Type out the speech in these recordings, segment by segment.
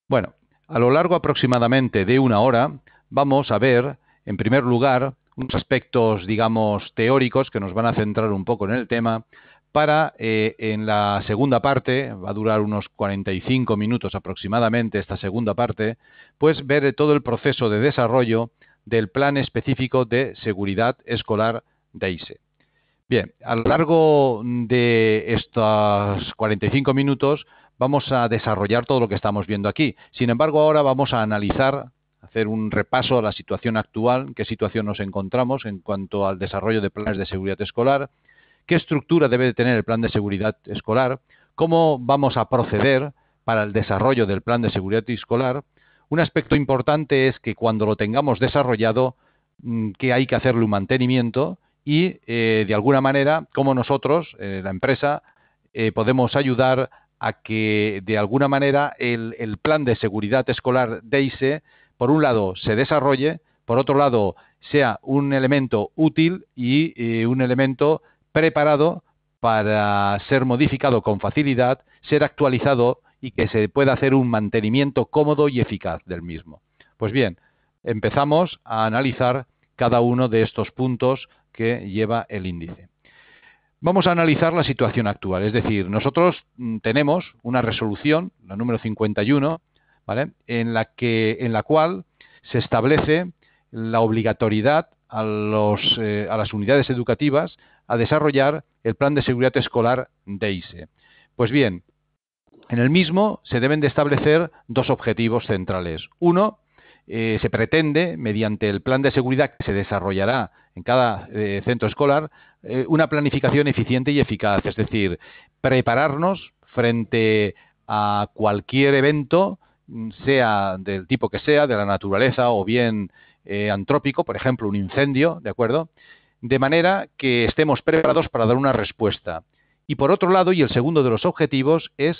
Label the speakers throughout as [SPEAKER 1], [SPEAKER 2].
[SPEAKER 1] Bueno, a lo largo aproximadamente de una hora vamos a ver, en primer lugar, unos aspectos, digamos, teóricos que nos van a centrar un poco en el tema para, en la segunda parte, va a durar unos 45 minutos aproximadamente esta segunda parte, pues ver todo el proceso de desarrollo del Plan Específico de Seguridad Escolar DEISE. Bien, a lo largo de estos 45 minutos vamos a desarrollar todo lo que estamos viendo aquí. Sin embargo, ahora vamos a analizar, hacer un repaso a la situación actual, en qué situación nos encontramos en cuanto al desarrollo de planes de seguridad escolar, qué estructura debe de tener el plan de seguridad escolar, cómo vamos a proceder para el desarrollo del plan de seguridad escolar. Un aspecto importante es que cuando lo tengamos desarrollado, que hay que hacerle un mantenimiento y, de alguna manera, cómo nosotros, la empresa, podemos ayudar a que, de alguna manera, el plan de seguridad escolar DEISE, por un lado, se desarrolle, por otro lado, sea un elemento útil y un elemento preparado para ser modificado con facilidad, ser actualizado y que se pueda hacer un mantenimiento cómodo y eficaz del mismo. Pues bien, empezamos a analizar cada uno de estos puntos que lleva el índice. Vamos a analizar la situación actual, es decir, nosotros tenemos una resolución, la número 51, ¿vale?, en la cual se establece la obligatoriedad a las unidades educativas a desarrollar el plan de seguridad escolar DEISE. Pues bien, en el mismo se deben de establecer dos objetivos centrales. Uno, se pretende, mediante el plan de seguridad que se desarrollará en cada centro escolar, una planificación eficiente y eficaz, es decir, prepararnos frente a cualquier evento, sea del tipo que sea, de la naturaleza o bien antrópico, por ejemplo, un incendio, ¿de acuerdo?, de manera que estemos preparados para dar una respuesta. Y por otro lado, y el segundo de los objetivos, es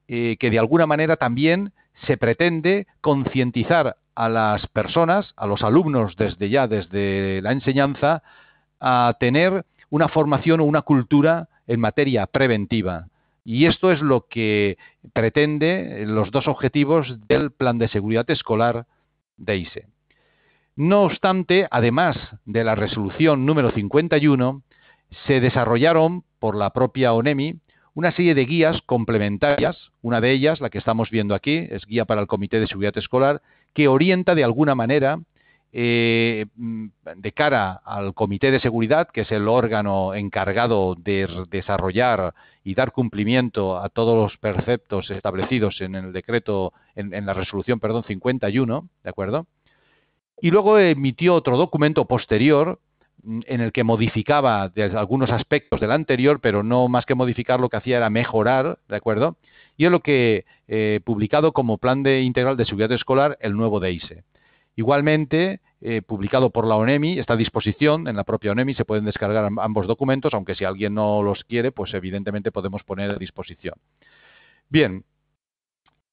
[SPEAKER 1] que de alguna manera también se pretende concientizar a las personas, a los alumnos desde la enseñanza, a tener una formación o una cultura en materia preventiva. Y esto es lo que pretende los dos objetivos del Plan de Seguridad Escolar DEISE. No obstante, además de la resolución número 51, se desarrollaron por la propia ONEMI una serie de guías complementarias. Una de ellas, la que estamos viendo aquí, es Guía para el Comité de Seguridad Escolar, que orienta de alguna manera, de cara al Comité de Seguridad, que es el órgano encargado de desarrollar y dar cumplimiento a todos los preceptos establecidos en el decreto, en la resolución, 51, ¿de acuerdo? Y luego emitió otro documento posterior en el que modificaba algunos aspectos del anterior, pero no más que modificar, lo que hacía era mejorar, ¿de acuerdo? Y es lo que publicado como Plan Integral de Seguridad Escolar, el nuevo DEISE. Igualmente, publicado por la ONEMI, está a disposición en la propia ONEMI, se pueden descargar ambos documentos, aunque si alguien no los quiere, pues evidentemente podemos poner a disposición. Bien,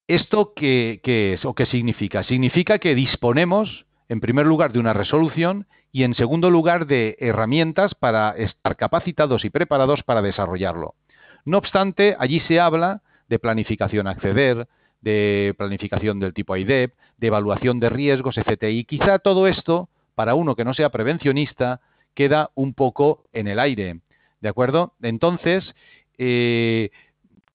[SPEAKER 1] ¿esto qué es o qué significa? Significa que disponemos, en primer lugar, de una resolución y, en segundo lugar, de herramientas para estar capacitados y preparados para desarrollarlo. No obstante, allí se habla de planificación a acceder, de planificación del tipo AIDEP, de evaluación de riesgos, etc. Y quizá todo esto, para uno que no sea prevencionista, queda un poco en el aire, ¿de acuerdo? Entonces, ¿qué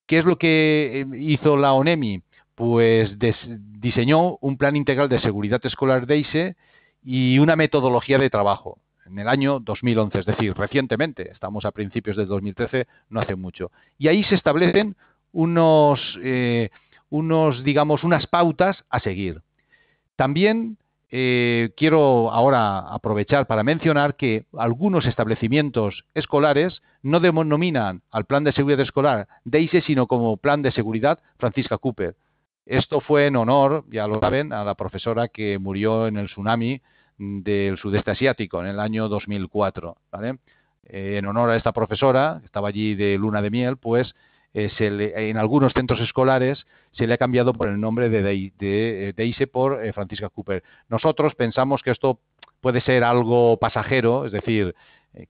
[SPEAKER 1] es lo que hizo la ONEMI? Pues diseñó un plan integral de seguridad escolar DEISE y una metodología de trabajo en el año 2011, es decir, recientemente, estamos a principios del 2013, no hace mucho. Y ahí se establecen digamos, unas pautas a seguir. También quiero ahora aprovechar para mencionar que algunos establecimientos escolares no denominan al plan de seguridad escolar DEISE, sino como Plan de Seguridad Francisca Cooper. Esto fue en honor, ya lo saben, a la profesora que murió en el tsunami del sudeste asiático en el año 2004, ¿vale? En honor a esta profesora, que estaba allí de luna de miel, pues en algunos centros escolares se le ha cambiado por el nombre de DEISE por Francisca Cooper. Nosotros pensamos que esto puede ser algo pasajero, es decir,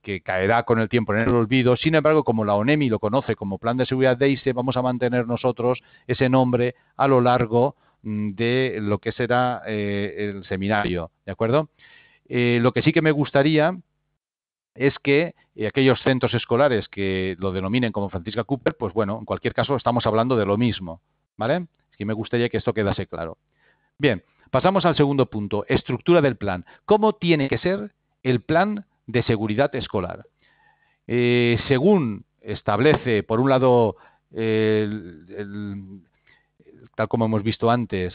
[SPEAKER 1] que caerá con el tiempo en el olvido. Sin embargo, como la ONEMI lo conoce como Plan de Seguridad DEISE, vamos a mantener nosotros ese nombre a lo largo de lo que será el seminario, ¿de acuerdo? Lo que sí que me gustaría es que aquellos centros escolares que lo denominen como Francisca Cooper, pues bueno, en cualquier caso estamos hablando de lo mismo, ¿vale? Es que me gustaría que esto quedase claro. Bien, pasamos al segundo punto, estructura del plan. ¿Cómo tiene que ser el plan de seguridad escolar? Según establece, por un lado, tal como hemos visto antes,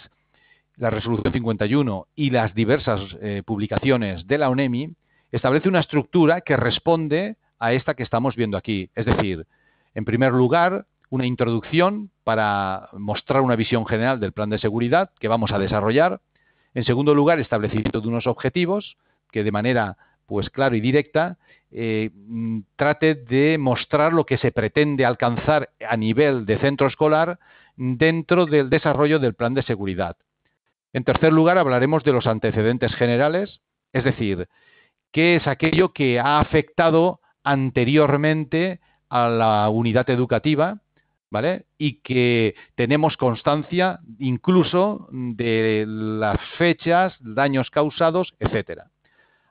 [SPEAKER 1] la resolución 51 y las diversas publicaciones de la ONEMI, establece una estructura que responde a esta que estamos viendo aquí. Es decir, en primer lugar, una introducción para mostrar una visión general del plan de seguridad que vamos a desarrollar. En segundo lugar, establecimiento de unos objetivos que de manera pues clara y directa trate de mostrar lo que se pretende alcanzar a nivel de centro escolar dentro del desarrollo del plan de seguridad. En tercer lugar, hablaremos de los antecedentes generales, es decir, qué es aquello que ha afectado anteriormente a la unidad educativa, ¿vale? Y que tenemos constancia incluso de las fechas, daños causados, etcétera.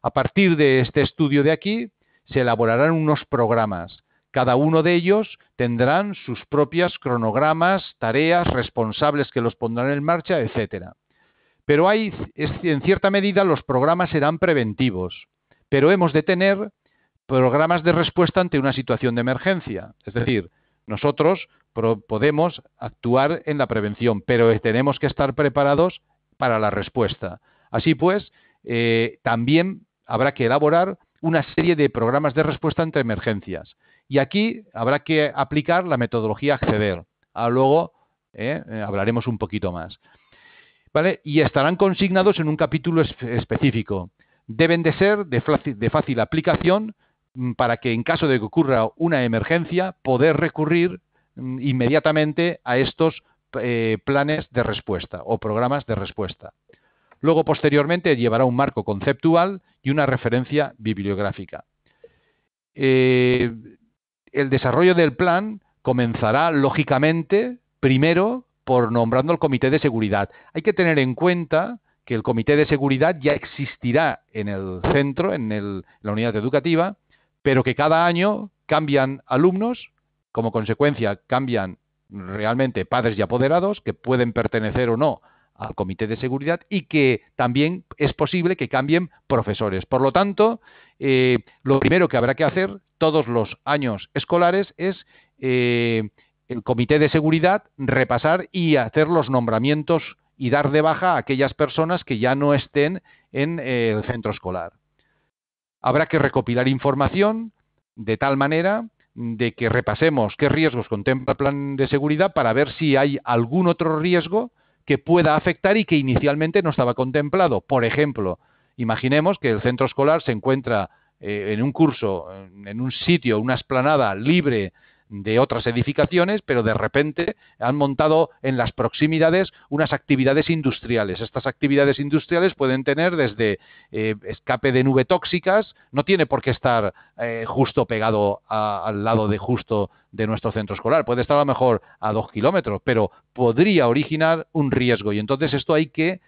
[SPEAKER 1] A partir de este estudio de aquí, se elaborarán unos programas. Cada uno de ellos tendrán sus propias cronogramas, tareas, responsables que los pondrán en marcha, etcétera. Pero en cierta medida, los programas serán preventivos, pero hemos de tener programas de respuesta ante una situación de emergencia. Es decir, nosotros podemos actuar en la prevención, pero tenemos que estar preparados para la respuesta. Así pues, también habrá que elaborar una serie de programas de respuesta ante emergencias. Y aquí habrá que aplicar la metodología Acceder. Luego hablaremos un poquito más. ¿Vale? Y estarán consignados en un capítulo específico. Deben de ser de fácil aplicación para que en caso de que ocurra una emergencia, poder recurrir inmediatamente a estos planes de respuesta o programas de respuesta. Luego, posteriormente, llevará un marco conceptual y una referencia bibliográfica. El desarrollo del plan comenzará, lógicamente, primero por nombrando el Comité de Seguridad. Hay que tener en cuenta que el Comité de Seguridad ya existirá en el centro, en la unidad educativa, pero que cada año cambian alumnos, como consecuencia cambian realmente padres y apoderados, que pueden pertenecer o no al Comité de Seguridad, y que también es posible que cambien profesores. Por lo tanto, lo primero que habrá que hacer todos los años escolares es el Comité de Seguridad repasar y hacer los nombramientos y dar de baja a aquellas personas que ya no estén en el centro escolar. Habrá que recopilar información de tal manera de que repasemos qué riesgos contempla el plan de seguridad para ver si hay algún otro riesgo que pueda afectar y que inicialmente no estaba contemplado. Por ejemplo, imaginemos que el centro escolar se encuentra en un curso, en un sitio, una explanada libre de otras edificaciones, pero de repente han montado en las proximidades unas actividades industriales. Estas actividades industriales pueden tener desde escape de nube tóxicas, no tiene por qué estar justo pegado al lado de justo de nuestro centro escolar, puede estar a lo mejor a 2 kilómetros, pero podría originar un riesgo y entonces esto hay que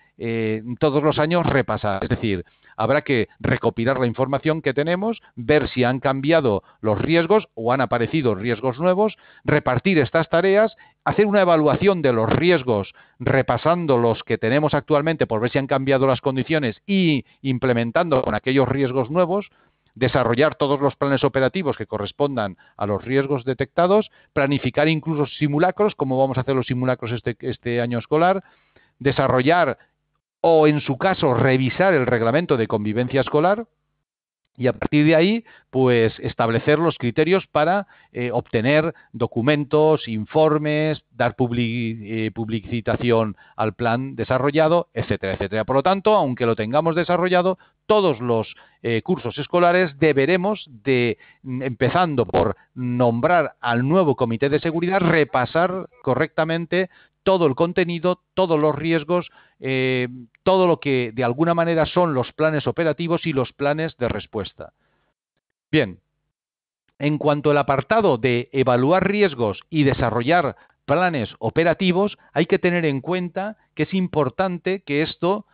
[SPEAKER 1] todos los años repasar, es decir, habrá que recopilar la información que tenemos, ver si han cambiado los riesgos o han aparecido riesgos nuevos, repartir estas tareas, hacer una evaluación de los riesgos repasando los que tenemos actualmente por ver si han cambiado las condiciones y implementando con aquellos riesgos nuevos, desarrollar todos los planes operativos que correspondan a los riesgos detectados, planificar incluso simulacros, como vamos a hacer los simulacros este año escolar, desarrollar o, en su caso, revisar el reglamento de convivencia escolar y a partir de ahí, pues, establecer los criterios para obtener documentos, informes, dar publicitación al plan desarrollado, etcétera, etcétera. Por lo tanto, aunque lo tengamos desarrollado, todos los cursos escolares deberemos de, empezando por nombrar al nuevo comité de seguridad, repasar correctamente todo el contenido, todos los riesgos, todo lo que de alguna manera son los planes operativos y los planes de respuesta. Bien, en cuanto al apartado de evaluar riesgos y desarrollar planes operativos, hay que tener en cuenta que es importante que esto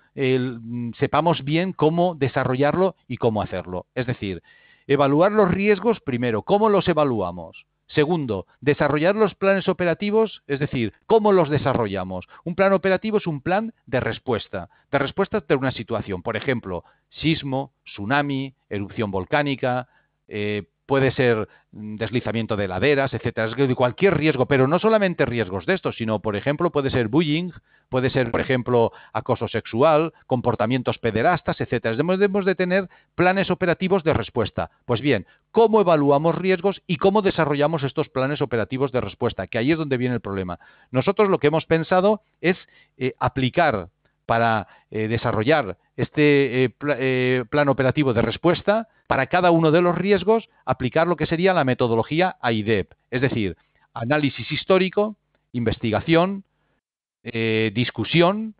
[SPEAKER 1] sepamos bien cómo desarrollarlo y cómo hacerlo. Es decir, evaluar los riesgos primero, ¿cómo los evaluamos? Segundo, desarrollar los planes operativos, es decir, ¿cómo los desarrollamos? Un plan operativo es un plan de respuesta ante una situación. Por ejemplo, sismo, tsunami, erupción volcánica, puede ser deslizamiento de laderas, etcétera. Es que de cualquier riesgo, pero no solamente riesgos de estos, sino, por ejemplo, puede ser bullying, puede ser, por ejemplo, acoso sexual, comportamientos pederastas, etcétera. Debemos de tener planes operativos de respuesta. Pues bien, ¿cómo evaluamos riesgos y cómo desarrollamos estos planes operativos de respuesta? Que ahí es donde viene el problema. Nosotros lo que hemos pensado es aplicar para desarrollar este plan operativo de respuesta, para cada uno de los riesgos, aplicar lo que sería la metodología AIDEP, es decir, análisis histórico, investigación, discusión,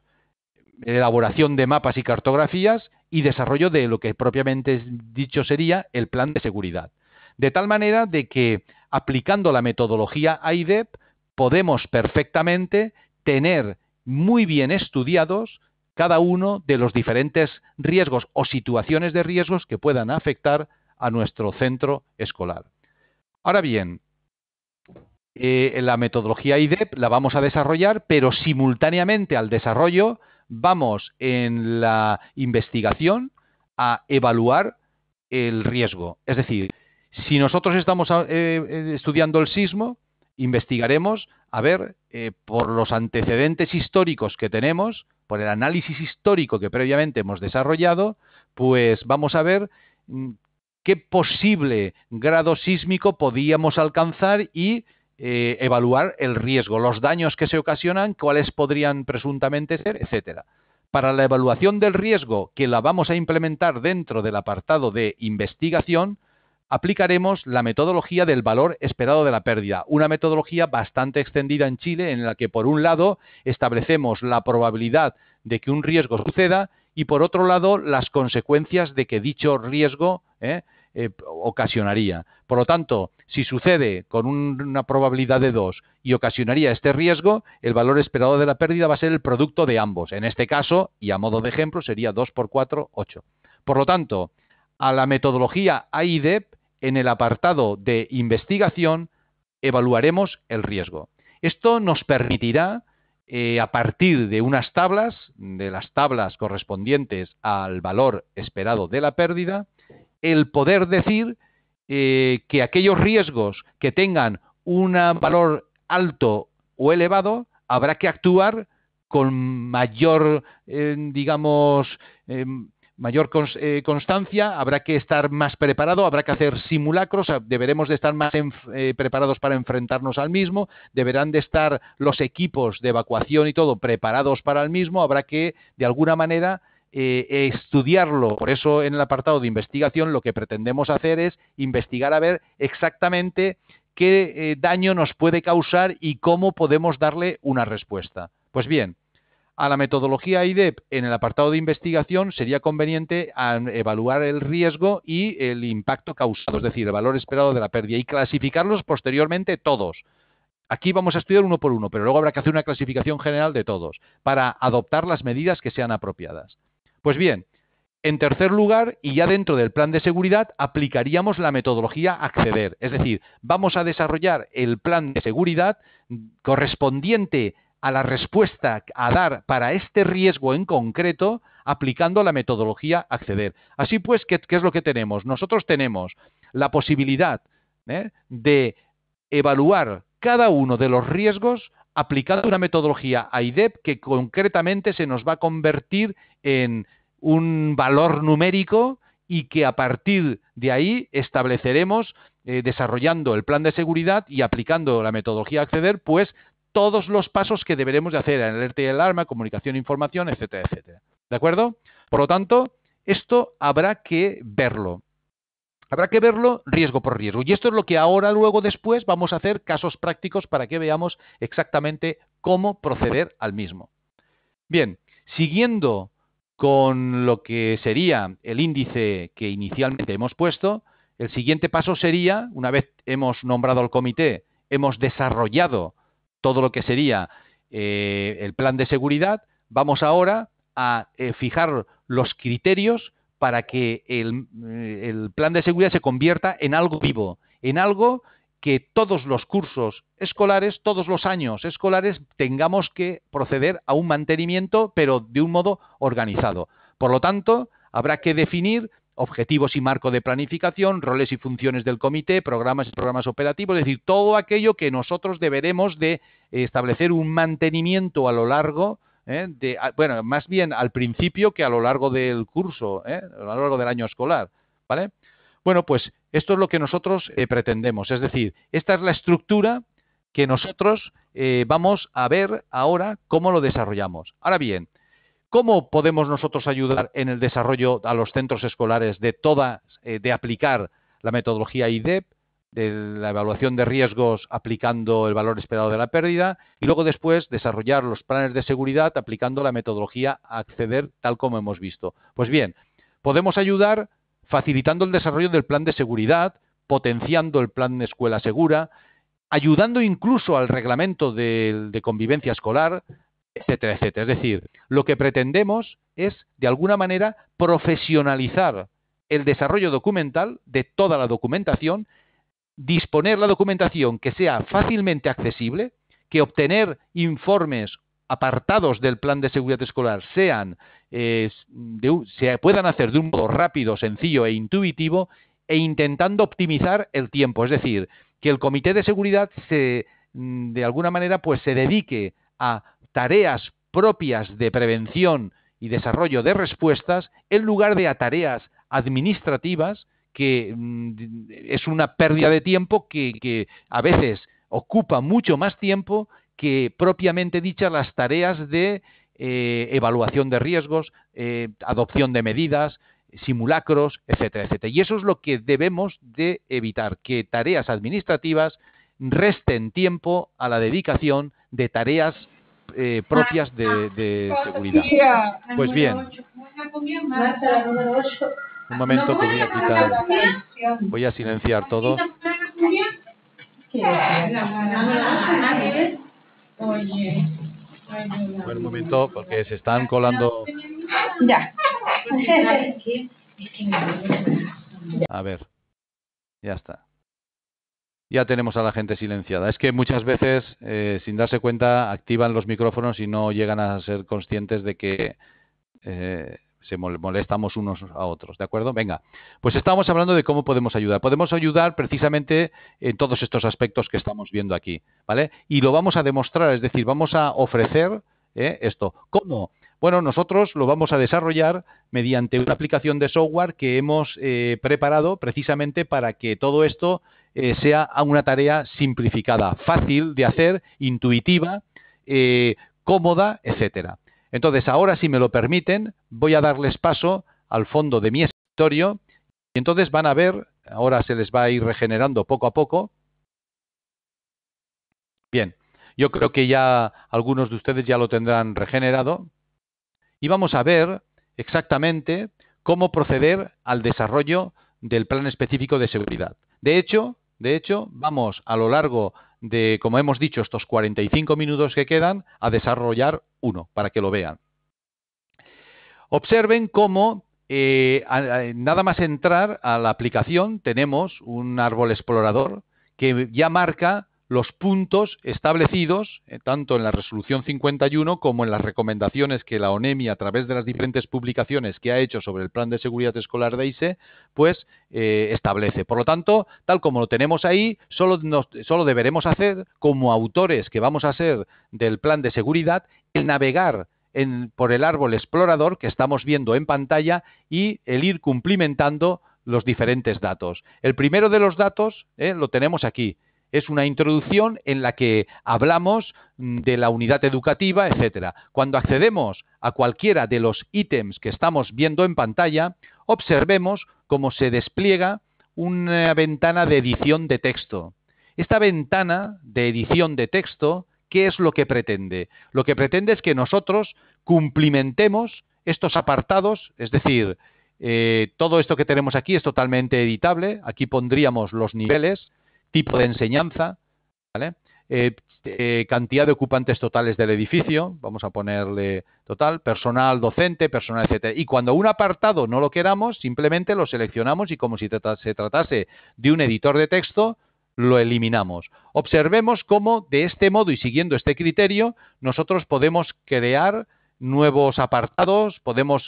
[SPEAKER 1] elaboración de mapas y cartografías y desarrollo de lo que propiamente dicho sería el plan de seguridad. De tal manera de que, aplicando la metodología AIDEP, podemos perfectamente tener muy bien estudiados cada uno de los diferentes riesgos o situaciones de riesgos que puedan afectar a nuestro centro escolar. Ahora bien, la metodología IDEP la vamos a desarrollar, pero simultáneamente al desarrollo vamos en la investigación a evaluar el riesgo. Es decir, si nosotros estamos estudiando el sismo, investigaremos a ver, por los antecedentes históricos que tenemos, por el análisis histórico que previamente hemos desarrollado, pues vamos a ver qué posible grado sísmico podíamos alcanzar y evaluar el riesgo, los daños que se ocasionan, cuáles podrían presuntamente ser, etcétera. Para la evaluación del riesgo, que la vamos a implementar dentro del apartado de investigación, aplicaremos la metodología del valor esperado de la pérdida, una metodología bastante extendida en Chile, en la que por un lado establecemos la probabilidad de que un riesgo suceda y por otro lado las consecuencias de que dicho riesgo ocasionaría. Por lo tanto, si sucede con una probabilidad de 2 y ocasionaría este riesgo, el valor esperado de la pérdida va a ser el producto de ambos. En este caso, y a modo de ejemplo, sería 2 por 4, 8. Por lo tanto, a la metodología AIDEP, en el apartado de investigación, evaluaremos el riesgo. Esto nos permitirá, a partir de unas tablas, de las tablas correspondientes al valor esperado de la pérdida, el poder decir que aquellos riesgos que tengan un valor alto o elevado, habrá que actuar con mayor, mayor constancia, habrá que estar más preparado, habrá que hacer simulacros, deberemos de estar más preparados para enfrentarnos al mismo, deberán de estar los equipos de evacuación y todo preparados para el mismo, habrá que, de alguna manera, estudiarlo. Por eso, en el apartado de investigación, lo que pretendemos hacer es investigar a ver exactamente qué daño nos puede causar y cómo podemos darle una respuesta. Pues bien, a la metodología IDEP, en el apartado de investigación, sería conveniente evaluar el riesgo y el impacto causado, es decir, el valor esperado de la pérdida, y clasificarlos posteriormente todos. Aquí vamos a estudiar uno por uno, pero luego habrá que hacer una clasificación general de todos para adoptar las medidas que sean apropiadas. Pues bien, en tercer lugar, y ya dentro del plan de seguridad, aplicaríamos la metodología ACCEDER. Es decir, vamos a desarrollar el plan de seguridad correspondiente a la respuesta a dar para este riesgo en concreto, aplicando la metodología ACCEDER. Así pues, ¿qué es lo que tenemos? Nosotros tenemos la posibilidad de evaluar cada uno de los riesgos aplicando una metodología AIDEP que concretamente se nos va a convertir en un valor numérico y que a partir de ahí estableceremos, desarrollando el plan de seguridad y aplicando la metodología ACCEDER, pues todos los pasos que deberemos de hacer en alerta y alarma, comunicación e información, etcétera, etcétera. ¿De acuerdo? Por lo tanto, esto habrá que verlo. Habrá que verlo riesgo por riesgo. Y esto es lo que ahora, luego, después, vamos a hacer casos prácticos para que veamos exactamente cómo proceder al mismo. Bien, siguiendo con lo que sería el índice que inicialmente hemos puesto, el siguiente paso sería, una vez hemos nombrado al comité, hemos desarrollado todo lo que sería el plan de seguridad, vamos ahora a fijar los criterios para que el plan de seguridad se convierta en algo vivo, en algo que todos los cursos escolares, todos los años escolares, tengamos que proceder a un mantenimiento, pero de un modo organizado. Por lo tanto, habrá que definir objetivos y marco de planificación, roles y funciones del comité, programas y programas operativos, es decir, todo aquello que nosotros deberemos de establecer un mantenimiento a lo largo, bueno, más bien al principio que a lo largo del curso, a lo largo del año escolar, ¿vale? Bueno, pues esto es lo que nosotros pretendemos, es decir, esta es la estructura que nosotros vamos a ver ahora cómo lo desarrollamos. Ahora bien, ¿cómo podemos nosotros ayudar en el desarrollo a los centros escolares de aplicar la metodología IDEP, de la evaluación de riesgos aplicando el valor esperado de la pérdida y luego después desarrollar los planes de seguridad aplicando la metodología ACCEDER tal como hemos visto? Pues bien, podemos ayudar facilitando el desarrollo del plan de seguridad, potenciando el plan de escuela segura, ayudando incluso al reglamento de convivencia escolar, etcétera, etcétera. Es decir, lo que pretendemos es, de alguna manera, profesionalizar el desarrollo documental de toda la documentación, disponer la documentación que sea fácilmente accesible, que obtener informes apartados del plan de seguridad escolar se puedan hacer de un modo rápido, sencillo e intuitivo, e intentando optimizar el tiempo. Es decir, que el comité de seguridad de alguna manera pues se dedique a tareas propias de prevención y desarrollo de respuestas en lugar de a tareas administrativas que es una pérdida de tiempo que a veces ocupa mucho más tiempo que propiamente dichas las tareas de evaluación de riesgos, adopción de medidas, simulacros, etcétera, etcétera. Y eso es lo que debemos de evitar, que tareas administrativas resten tiempo a la dedicación de tareas propias de seguridad. Pues bien, un momento que voy a silenciar todo. Un momento, porque se están colando.
[SPEAKER 2] Ya.
[SPEAKER 1] A ver, ya está. Ya tenemos a la gente silenciada. Es que muchas veces, sin darse cuenta, activan los micrófonos y no llegan a ser conscientes de que se molestamos unos a otros, ¿de acuerdo? Venga, pues estamos hablando de cómo podemos ayudar. Podemos ayudar precisamente en todos estos aspectos que estamos viendo aquí, ¿vale? Y lo vamos a demostrar, es decir, vamos a ofrecer esto. ¿Cómo? Bueno, nosotros lo vamos a desarrollar mediante una aplicación de software que hemos preparado precisamente para que todo esto sea una tarea simplificada, fácil de hacer, intuitiva, cómoda, etcétera. Entonces, ahora, si me lo permiten, voy a darles paso al fondo de mi escritorio y entonces van a ver, ahora se les va a ir regenerando poco a poco. Bien, yo creo que ya algunos de ustedes ya lo tendrán regenerado y vamos a ver exactamente cómo proceder al desarrollo del plan específico de seguridad. De hecho, vamos a lo largo de, como hemos dicho, estos 45 minutos que quedan, a desarrollar uno, para que lo vean. Observen cómo, nada más entrar a la aplicación, tenemos un árbol explorador que ya marca los puntos establecidos, tanto en la resolución 51 como en las recomendaciones que la ONEMI, a través de las diferentes publicaciones que ha hecho sobre el plan de seguridad escolar de ISE, pues establece. Por lo tanto, tal como lo tenemos ahí, solo deberemos hacer, como autores que vamos a ser del plan de seguridad, el navegar por el árbol explorador que estamos viendo en pantalla y el ir cumplimentando los diferentes datos. El primero de los datos lo tenemos aquí. Es una introducción en la que hablamos de la unidad educativa, etcétera. Cuando accedemos a cualquiera de los ítems que estamos viendo en pantalla, observemos cómo se despliega una ventana de edición de texto. Esta ventana de edición de texto, ¿qué es lo que pretende? Lo que pretende es que nosotros cumplimentemos estos apartados, es decir, todo esto que tenemos aquí es totalmente editable. Aquí pondríamos los niveles, tipo de enseñanza, ¿vale? cantidad de ocupantes totales del edificio, vamos a ponerle total, personal docente, personal, etcétera. Y cuando un apartado no lo queramos, simplemente lo seleccionamos y como si se tratase de un editor de texto, lo eliminamos. Observemos cómo de este modo y siguiendo este criterio, nosotros podemos crear nuevos apartados,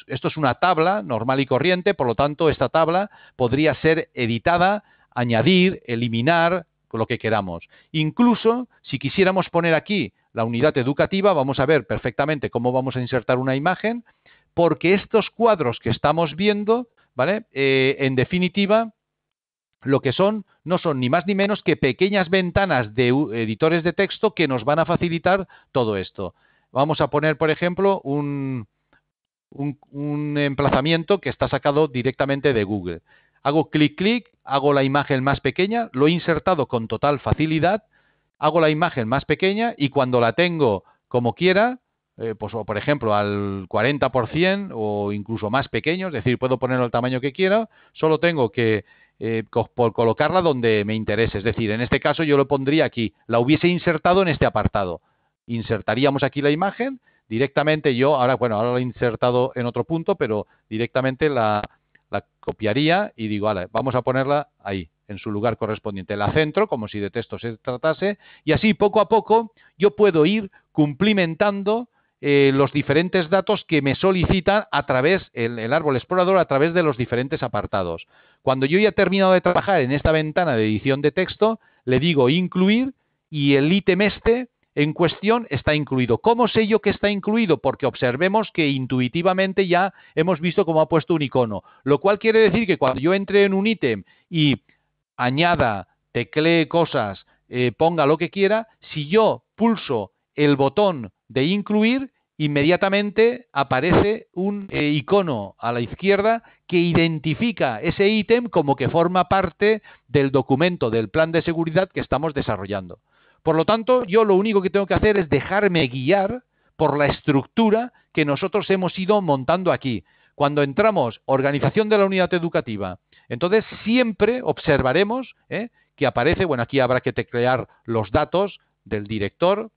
[SPEAKER 1] esto es una tabla normal y corriente, por lo tanto esta tabla podría ser editada, añadir, eliminar, lo que queramos. Incluso, si quisiéramos poner aquí la unidad educativa, vamos a ver perfectamente cómo vamos a insertar una imagen, porque estos cuadros que estamos viendo, ¿vale? En definitiva, lo que son, no son ni más ni menos que pequeñas ventanas de editores de texto que nos van a facilitar todo esto. Vamos a poner, por ejemplo, un emplazamiento que está sacado directamente de Google. Hago clic, hago la imagen más pequeña, lo he insertado con total facilidad, hago la imagen más pequeña y cuando la tengo como quiera, pues por ejemplo al 40% o incluso más pequeño, es decir, puedo ponerlo al tamaño que quiera, solo tengo que por colocarla donde me interese. Es decir, en este caso yo lo pondría aquí, la hubiese insertado en este apartado. Insertaríamos aquí la imagen, directamente ahora lo he insertado en otro punto, pero directamente la copiaría y digo, vale, vamos a ponerla ahí, en su lugar correspondiente. La centro, como si de texto se tratase, y así poco a poco yo puedo ir cumplimentando los diferentes datos que me solicitan a través, el árbol explorador, a través de los diferentes apartados. Cuando yo ya he terminado de trabajar en esta ventana de edición de texto, le digo incluir y el ítem en cuestión está incluido. ¿Cómo sé yo que está incluido? Porque observemos que intuitivamente ya hemos visto cómo ha puesto un icono, lo cual quiere decir que cuando yo entre en un ítem y añada, teclee cosas, ponga lo que quiera, si yo pulso el botón de incluir, inmediatamente aparece un icono a la izquierda que identifica ese ítem como que forma parte del documento del plan de seguridad que estamos desarrollando. Por lo tanto, yo lo único que tengo que hacer es dejarme guiar por la estructura que nosotros hemos ido montando aquí. Cuando entramos, organización de la unidad educativa, entonces siempre observaremos que aparece, aquí habrá que teclear los datos del director,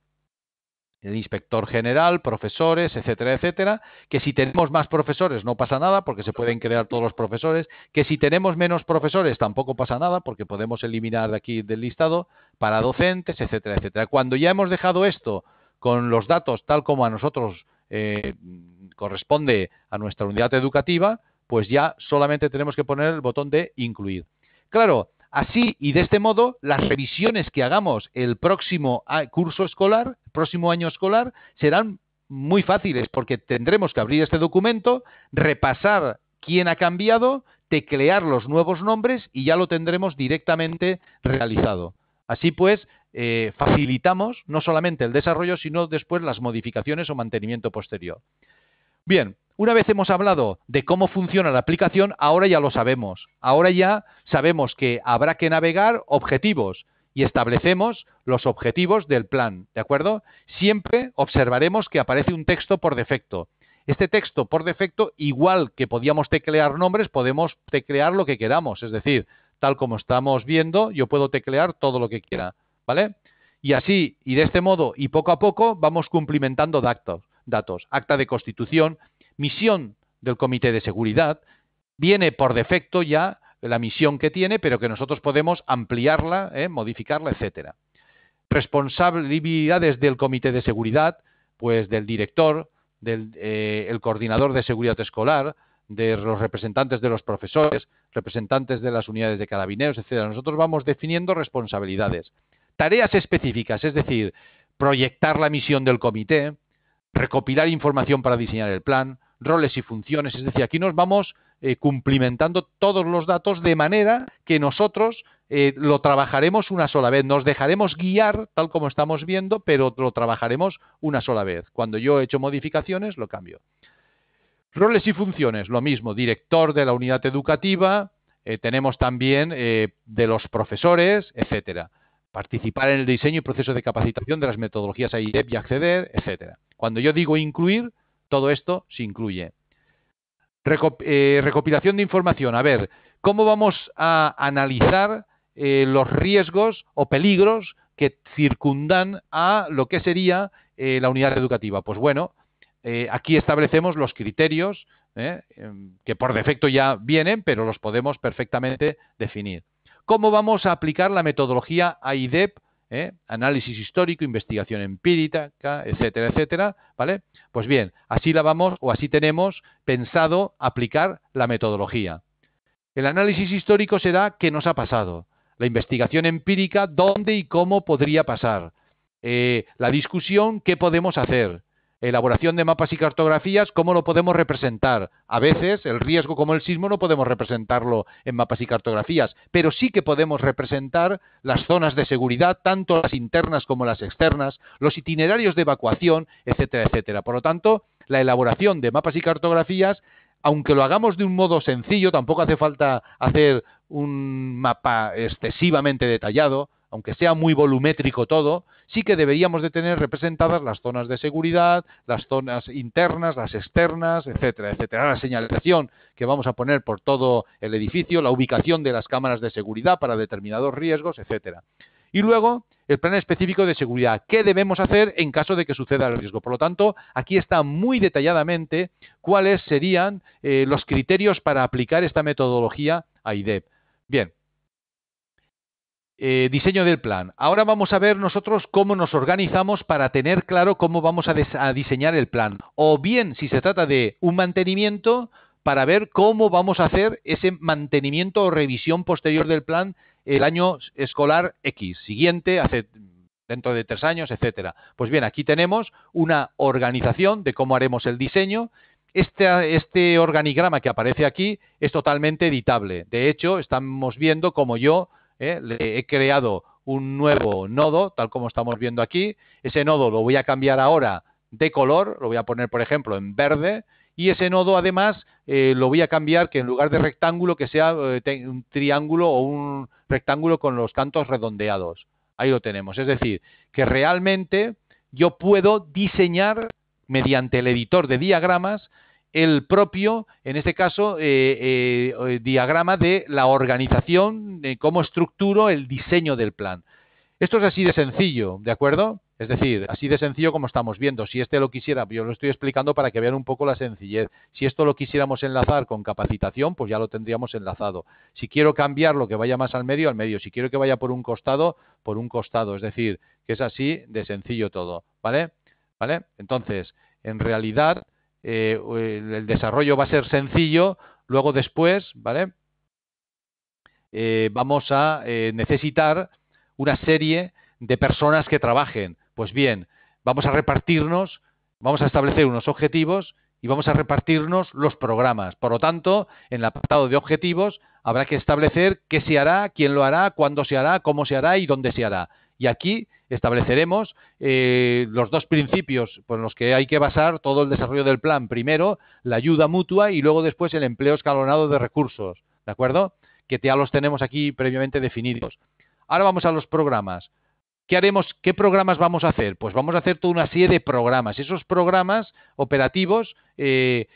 [SPEAKER 1] el inspector general, profesores, etcétera, etcétera, que si tenemos más profesores no pasa nada porque se pueden crear todos los profesores, que si tenemos menos profesores tampoco pasa nada porque podemos eliminar de aquí del listado para docentes, etcétera, etcétera. Cuando ya hemos dejado esto con los datos tal como a nosotros corresponde a nuestra unidad educativa, pues ya solamente tenemos que poner el botón de incluir. Claro, así y de este modo, las revisiones que hagamos el próximo curso escolar, el próximo año escolar, serán muy fáciles porque tendremos que abrir este documento, repasar quién ha cambiado, teclear los nuevos nombres y ya lo tendremos directamente realizado. Así pues, facilitamos no solamente el desarrollo, sino después las modificaciones o mantenimiento posterior. Bien, una vez hemos hablado de cómo funciona la aplicación, ahora ya lo sabemos. Ahora ya sabemos que habrá que navegar objetivos y establecemos los objetivos del plan, ¿de acuerdo? Siempre observaremos que aparece un texto por defecto. Este texto por defecto, igual que podíamos teclear nombres, podemos teclear lo que queramos. Es decir, tal como estamos viendo, yo puedo teclear todo lo que quiera, ¿vale? Y así, y de este modo, y poco a poco, vamos cumplimentando datos. Acta de constitución, misión del Comité de Seguridad, viene por defecto ya la misión que tiene, pero que nosotros podemos ampliarla, modificarla, etcétera. Responsabilidades del Comité de Seguridad, pues del director, el coordinador de seguridad escolar, de los representantes de los profesores, representantes de las unidades de carabineros, etcétera. Nosotros vamos definiendo responsabilidades. Tareas específicas, es decir, proyectar la misión del comité, recopilar información para diseñar el plan, roles y funciones, es decir, aquí nos vamos cumplimentando todos los datos de manera que nosotros lo trabajaremos una sola vez, nos dejaremos guiar tal como estamos viendo, pero lo trabajaremos una sola vez. Cuando yo he hecho modificaciones, lo cambio. Roles y funciones, lo mismo, director de la unidad educativa, tenemos también de los profesores, etcétera. Participar en el diseño y proceso de capacitación de las metodologías AIDEP y acceder, etcétera. Cuando yo digo incluir, todo esto se incluye. Recopilación de información. A ver, ¿cómo vamos a analizar los riesgos o peligros que circundan a lo que sería la unidad educativa. Pues bueno, aquí establecemos los criterios que por defecto ya vienen, pero los podemos perfectamente definir. ¿Cómo vamos a aplicar la metodología AIDEP? Análisis histórico, investigación empírica, etcétera, etcétera, ¿vale? Pues bien, así la vamos o así tenemos pensado aplicar la metodología. El análisis histórico será qué nos ha pasado. La investigación empírica, dónde y cómo podría pasar. La discusión, qué podemos hacer. Elaboración de mapas y cartografías, cómo lo podemos representar. A veces el riesgo como el sismo no podemos representarlo en mapas y cartografías, pero sí que podemos representar las zonas de seguridad, tanto las internas como las externas, los itinerarios de evacuación, etcétera, etcétera. Por lo tanto, la elaboración de mapas y cartografías, aunque lo hagamos de un modo sencillo, tampoco hace falta hacer un mapa excesivamente detallado, aunque sea muy volumétrico todo, sí que deberíamos de tener representadas las zonas de seguridad, las zonas internas, las externas, etcétera, etcétera. La señalización que vamos a poner por todo el edificio, la ubicación de las cámaras de seguridad para determinados riesgos, etcétera. Y luego, el plan específico de seguridad. ¿Qué debemos hacer en caso de que suceda el riesgo? Por lo tanto, aquí está muy detalladamente cuáles serían los criterios para aplicar esta metodología AIDEP. Bien. Diseño del plan. Ahora vamos a ver nosotros cómo nos organizamos para tener claro cómo vamos a diseñar el plan. O bien, si se trata de un mantenimiento, para ver cómo vamos a hacer ese mantenimiento o revisión posterior del plan el año escolar X, siguiente, dentro de 3 años, etcétera. Pues bien, aquí tenemos una organización de cómo haremos el diseño. Este organigrama que aparece aquí es totalmente editable. De hecho, estamos viendo cómo yo le he creado un nuevo nodo, tal como estamos viendo aquí. Ese nodo lo voy a cambiar ahora de color, lo voy a poner, por ejemplo, en verde, y ese nodo, además, lo voy a cambiar, que en lugar de rectángulo, que sea un triángulo o un rectángulo con los cantos redondeados. Ahí lo tenemos. Es decir, que realmente yo puedo diseñar, mediante el editor de diagramas, el propio, en este caso, diagrama de la organización, de cómo estructuro el diseño del plan. Esto es así de sencillo, ¿de acuerdo? Es decir, así de sencillo como estamos viendo. Si este lo quisiera, yo lo estoy explicando para que vean un poco la sencillez. Si esto lo quisiéramos enlazar con capacitación, pues ya lo tendríamos enlazado. Si quiero cambiarlo, que vaya más al medio, al medio. Si quiero que vaya por un costado, por un costado. Es decir, que es así de sencillo todo, ¿vale? ¿Vale? Entonces, en realidad, el desarrollo va a ser sencillo. Luego después, ¿vale? Vamos a necesitar una serie de personas que trabajen. Pues bien, vamos a repartirnos, vamos a establecer unos objetivos y vamos a repartirnos los programas. Por lo tanto, en el apartado de objetivos habrá que establecer qué se hará, quién lo hará, cuándo se hará, cómo se hará y dónde se hará. Y aquí estableceremos los dos principios por los que hay que basar todo el desarrollo del plan. Primero, la ayuda mutua y luego después el empleo escalonado de recursos. ¿De acuerdo? Que ya los tenemos aquí previamente definidos. Ahora vamos a los programas. ¿Qué haremos? ¿Qué programas vamos a hacer? Pues vamos a hacer toda una serie de programas. Esos programas operativos, ¿qué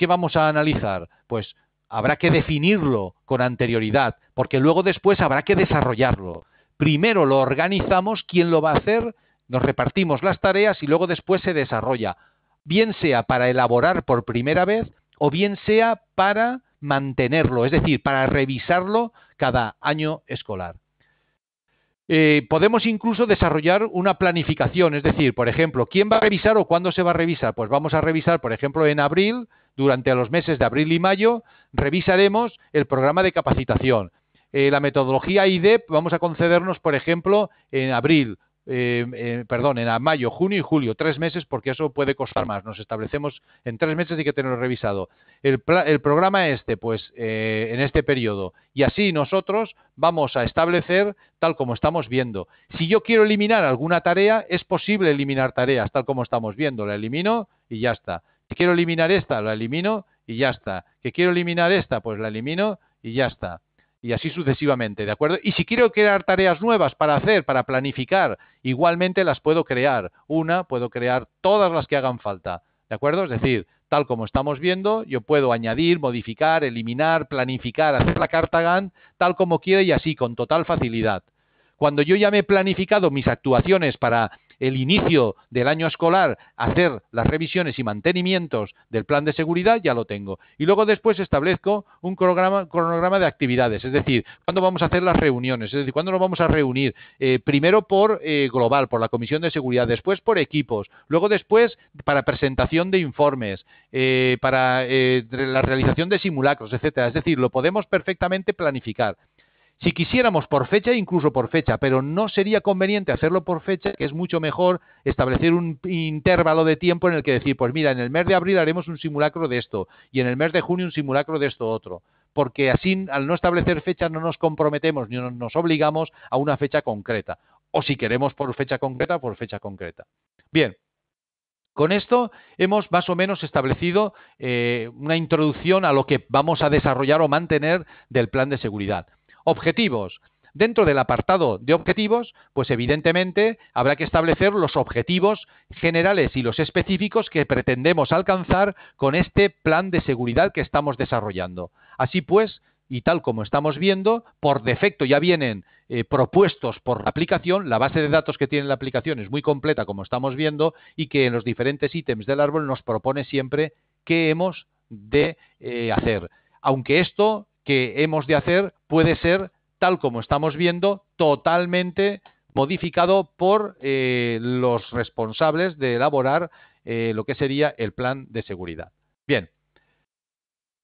[SPEAKER 1] vamos a analizar? Pues habrá que definirlo con anterioridad, porque luego después habrá que desarrollarlo. Primero lo organizamos, quién lo va a hacer, nos repartimos las tareas y luego después se desarrolla. Bien sea para elaborar por primera vez o bien sea para mantenerlo, es decir, para revisarlo cada año escolar. Podemos incluso desarrollar una planificación, es decir, por ejemplo, ¿quién va a revisar o cuándo se va a revisar? Pues vamos a revisar, por ejemplo, en abril, durante los meses de abril y mayo, revisaremos el programa de capacitación. La metodología IDEP vamos a concedernos, por ejemplo, en abril, en mayo, junio y julio, 3 meses, porque eso puede costar más. Nos establecemos en 3 meses y que tenerlo revisado. El programa pues en este periodo. Y así nosotros vamos a establecer tal como estamos viendo. Si yo quiero eliminar alguna tarea, es posible eliminar tareas tal como estamos viendo. La elimino y ya está. Si quiero eliminar esta, la elimino y ya está. Que quiero eliminar esta, pues la elimino y ya está. Y así sucesivamente, ¿de acuerdo? Y si quiero crear tareas nuevas para hacer, para planificar, igualmente las puedo crear. Puedo crear todas las que hagan falta, ¿de acuerdo? Es decir, tal como estamos viendo, yo puedo añadir, modificar, eliminar, planificar, hacer la carta Gantt tal como quiera y así, con total facilidad. Cuando yo ya me he planificado mis actuaciones para el inicio del año escolar, hacer las revisiones y mantenimientos del plan de seguridad, ya lo tengo. Y luego después establezco un cronograma de actividades, es decir, cuándo vamos a hacer las reuniones, es decir, cuándo nos vamos a reunir, primero por global, por la Comisión de Seguridad, después por equipos, luego después para presentación de informes, para la realización de simulacros, etcétera. Es decir, lo podemos perfectamente planificar. Si quisiéramos por fecha, incluso por fecha, pero no sería conveniente hacerlo por fecha, que es mucho mejor establecer un intervalo de tiempo en el que decir, pues mira, en el mes de abril haremos un simulacro de esto y en el mes de junio un simulacro de esto otro, porque así al no establecer fecha no nos comprometemos ni nos obligamos a una fecha concreta, o si queremos por fecha concreta, por fecha concreta. Bien. Con esto hemos más o menos establecido una introducción a lo que vamos a desarrollar o mantener del plan de seguridad. Objetivos. Dentro del apartado de objetivos, pues evidentemente habrá que establecer los objetivos generales y los específicos que pretendemos alcanzar con este plan de seguridad que estamos desarrollando. Así pues, y tal como estamos viendo, por defecto ya vienen propuestos por la aplicación. La base de datos que tiene la aplicación es muy completa, como estamos viendo, y que en los diferentes ítems del árbol nos propone siempre qué hemos de hacer. Aunque esto que hemos de hacer puede ser, tal como estamos viendo, totalmente modificado por los responsables de elaborar lo que sería el plan de seguridad. Bien.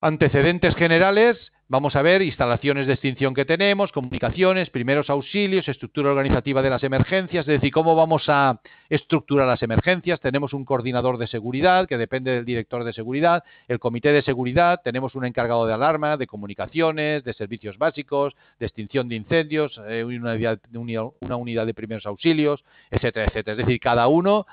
[SPEAKER 1] Antecedentes generales, vamos a ver instalaciones de extinción que tenemos, comunicaciones, primeros auxilios, estructura organizativa de las emergencias, es decir, cómo vamos a estructurar las emergencias. Tenemos un coordinador de seguridad que depende del director de seguridad, el comité de seguridad, tenemos un encargado de alarma, de comunicaciones, de servicios básicos, de extinción de incendios, una unidad de primeros auxilios, etcétera, etcétera. Es decir, cada uno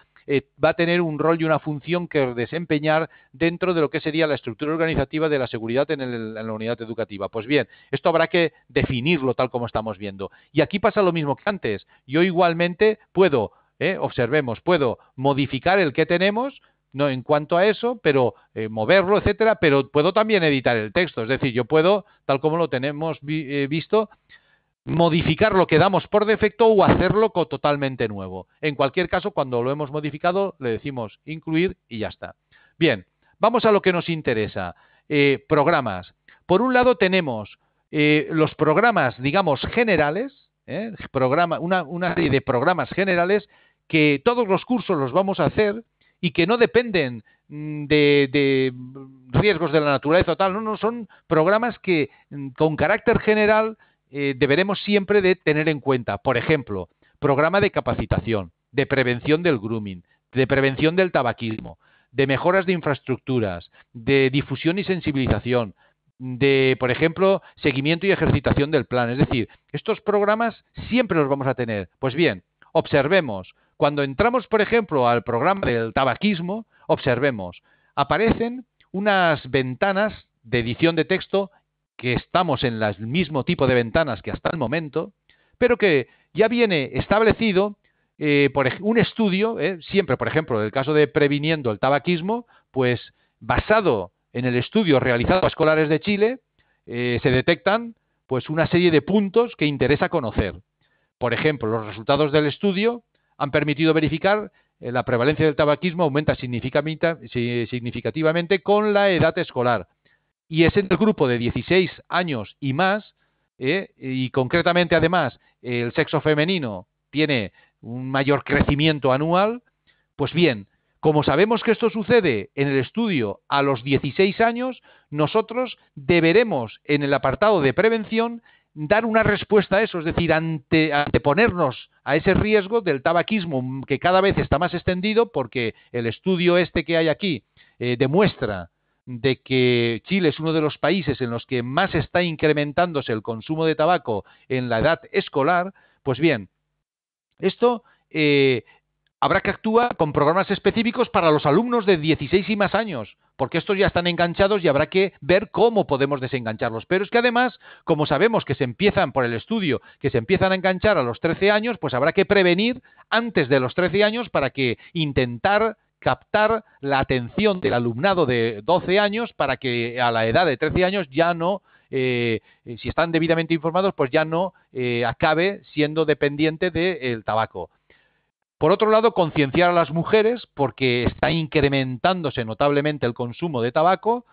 [SPEAKER 1] va a tener un rol y una función que desempeñar dentro de lo que sería la estructura organizativa de la seguridad en la unidad educativa. Pues bien, esto habrá que definirlo tal como estamos viendo. Y aquí pasa lo mismo que antes. Yo igualmente puedo, observemos, puedo modificar el que tenemos, no en cuanto a eso, pero moverlo, etcétera, pero puedo también editar el texto. Es decir, yo puedo, tal como lo tenemos visto, modificar lo que damos por defecto o hacerlo totalmente nuevo. En cualquier caso, cuando lo hemos modificado, le decimos incluir y ya está. Bien, vamos a lo que nos interesa. Programas. Por un lado tenemos los programas, digamos, generales, una serie de programas generales que todos los cursos los vamos a hacer y que no dependen de riesgos de la naturaleza o tal. No, son programas que con carácter general deberemos siempre de tener en cuenta. Por ejemplo, programa de capacitación, de prevención del grooming, de prevención del tabaquismo, de mejoras de infraestructuras, de difusión y sensibilización, de, por ejemplo, seguimiento y ejercitación del plan. Es decir, estos programas siempre los vamos a tener. Pues bien, observemos. Cuando entramos, por ejemplo, al programa del tabaquismo, observemos, aparecen unas ventanas de edición de texto que estamos en el mismo tipo de ventanas que hasta el momento, pero que ya viene establecido por un estudio, siempre, por ejemplo, en el caso de previniendo el tabaquismo, pues basado en el estudio realizado a escolares de Chile, se detectan pues una serie de puntos que interesa conocer. Por ejemplo, los resultados del estudio han permitido verificar la prevalencia del tabaquismo aumenta significativamente con la edad escolar. Y es en el grupo de 16 años y más, y concretamente además el sexo femenino tiene un mayor crecimiento anual. Pues bien, como sabemos que esto sucede en el estudio a los 16 años, nosotros deberemos en el apartado de prevención dar una respuesta a eso, es decir, anteponernos a ese riesgo del tabaquismo que cada vez está más extendido, porque el estudio este que hay aquí demuestra de que Chile es uno de los países en los que más está incrementándose el consumo de tabaco en la edad escolar. Pues bien, esto habrá que actuar con programas específicos para los alumnos de 16 y más años, porque estos ya están enganchados y habrá que ver cómo podemos desengancharlos. Pero es que además, como sabemos que se empiezan por el estudio, que se empiezan a enganchar a los 13 años, pues habrá que prevenir antes de los 13 años para que intentar captar la atención del alumnado de 12 años para que a la edad de 13 años ya no si están debidamente informados, pues ya no acabe siendo dependiente del tabaco. Por otro lado, concienciar a las mujeres, porque está incrementándose notablemente el consumo de tabaco.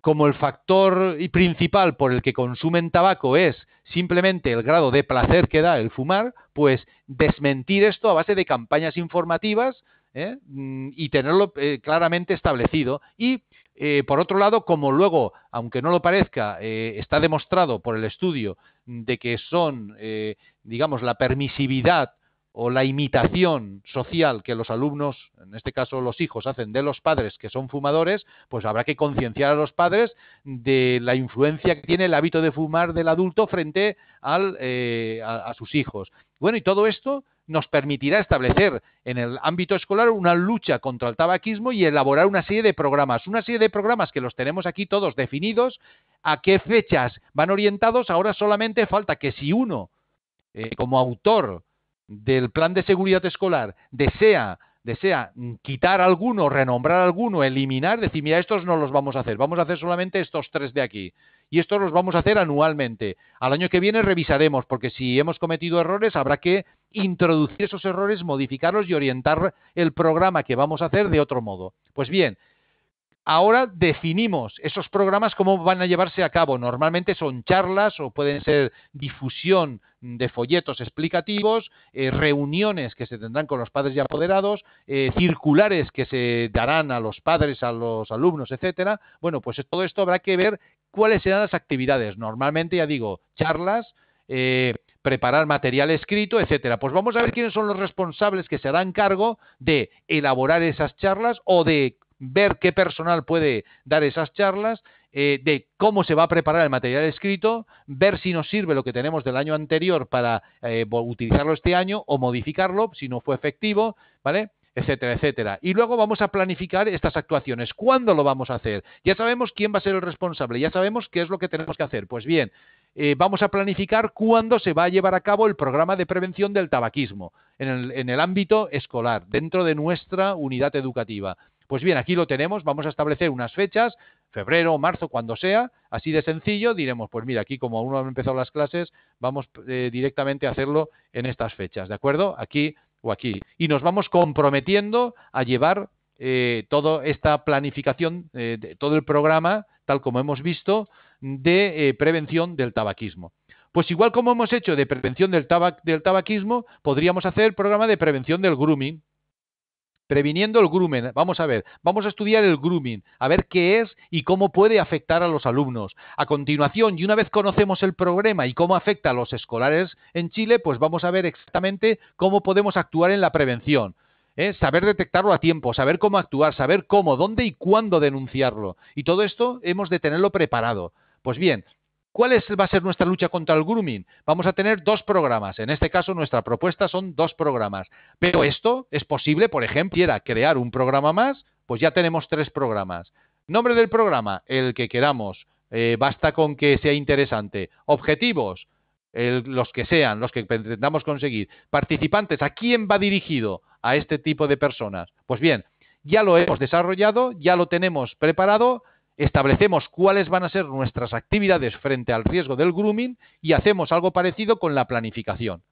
[SPEAKER 1] Como el factor principal por el que consumen tabaco es simplemente el grado de placer que da el fumar, pues desmentir esto a base de campañas informativas, y tenerlo claramente establecido. Y por otro lado, como luego, aunque no lo parezca, está demostrado por el estudio de que son, digamos, la permisividad o la imitación social que los alumnos, en este caso los hijos, hacen de los padres que son fumadores, pues habrá que concienciar a los padres de la influencia que tiene el hábito de fumar del adulto frente a sus hijos. Bueno, y todo esto nos permitirá establecer en el ámbito escolar una lucha contra el tabaquismo y elaborar una serie de programas que los tenemos aquí todos definidos, a qué fechas van orientados. Ahora solamente falta que si uno, como autor del plan de seguridad escolar, desea quitar alguno, renombrar alguno, eliminar, decir, mira, estos no los vamos a hacer solamente estos 3 de aquí, y estos los vamos a hacer anualmente. Al año que viene revisaremos, porque si hemos cometido errores habrá que introducir esos errores, modificarlos y orientar el programa que vamos a hacer de otro modo. Pues bien, ahora definimos esos programas cómo van a llevarse a cabo. Normalmente son charlas o pueden ser difusión de folletos explicativos, reuniones que se tendrán con los padres y apoderados, circulares que se darán a los padres, a los alumnos, etcétera. Bueno, pues todo esto habrá que ver cuáles serán las actividades. Normalmente, ya digo, charlas, preparar material escrito, etcétera. Pues vamos a ver quiénes son los responsables que se harán cargo de elaborar esas charlas o de ver qué personal puede dar esas charlas, de cómo se va a preparar el material escrito, ver si nos sirve lo que tenemos del año anterior para utilizarlo este año o modificarlo si no fue efectivo, ¿vale? Etcétera, etcétera. Y luego vamos a planificar estas actuaciones. ¿Cuándo lo vamos a hacer? Ya sabemos quién va a ser el responsable, ya sabemos qué es lo que tenemos que hacer. Pues bien, vamos a planificar cuándo se va a llevar a cabo el programa de prevención del tabaquismo en el ámbito escolar, dentro de nuestra unidad educativa. Pues bien, aquí lo tenemos, vamos a establecer unas fechas, febrero, marzo, cuando sea, así de sencillo, diremos, pues mira, aquí como aún no han empezado las clases, vamos directamente a hacerlo en estas fechas, ¿de acuerdo? Aquí o aquí. Y nos vamos comprometiendo a llevar toda esta planificación, todo el programa, tal como hemos visto, de prevención del tabaquismo. Pues igual como hemos hecho de prevención del tabaquismo, podríamos hacer el programa de prevención del grooming. Previniendo el grooming. Vamos a ver, vamos a estudiar el grooming, a ver qué es y cómo puede afectar a los alumnos. A continuación, y una vez conocemos el problema y cómo afecta a los escolares en Chile, pues vamos a ver exactamente cómo podemos actuar en la prevención. Saber detectarlo a tiempo, saber cómo actuar, saber cómo, dónde y cuándo denunciarlo. Y todo esto hemos de tenerlo preparado. Pues bien, ¿cuál va a ser nuestra lucha contra el grooming? Vamos a tener 2 programas. En este caso, nuestra propuesta son 2 programas. Pero esto es posible, por ejemplo, si quiera crear un programa más, pues ya tenemos 3 programas. Nombre del programa, el que queramos. Basta con que sea interesante. Objetivos, los que sean, los que pretendamos conseguir. Participantes, ¿a quién va dirigido? A este tipo de personas. Pues bien, ya lo hemos desarrollado, ya lo tenemos preparado. Establecemos cuáles van a ser nuestras actividades frente al riesgo del grooming y hacemos algo parecido con la planificación.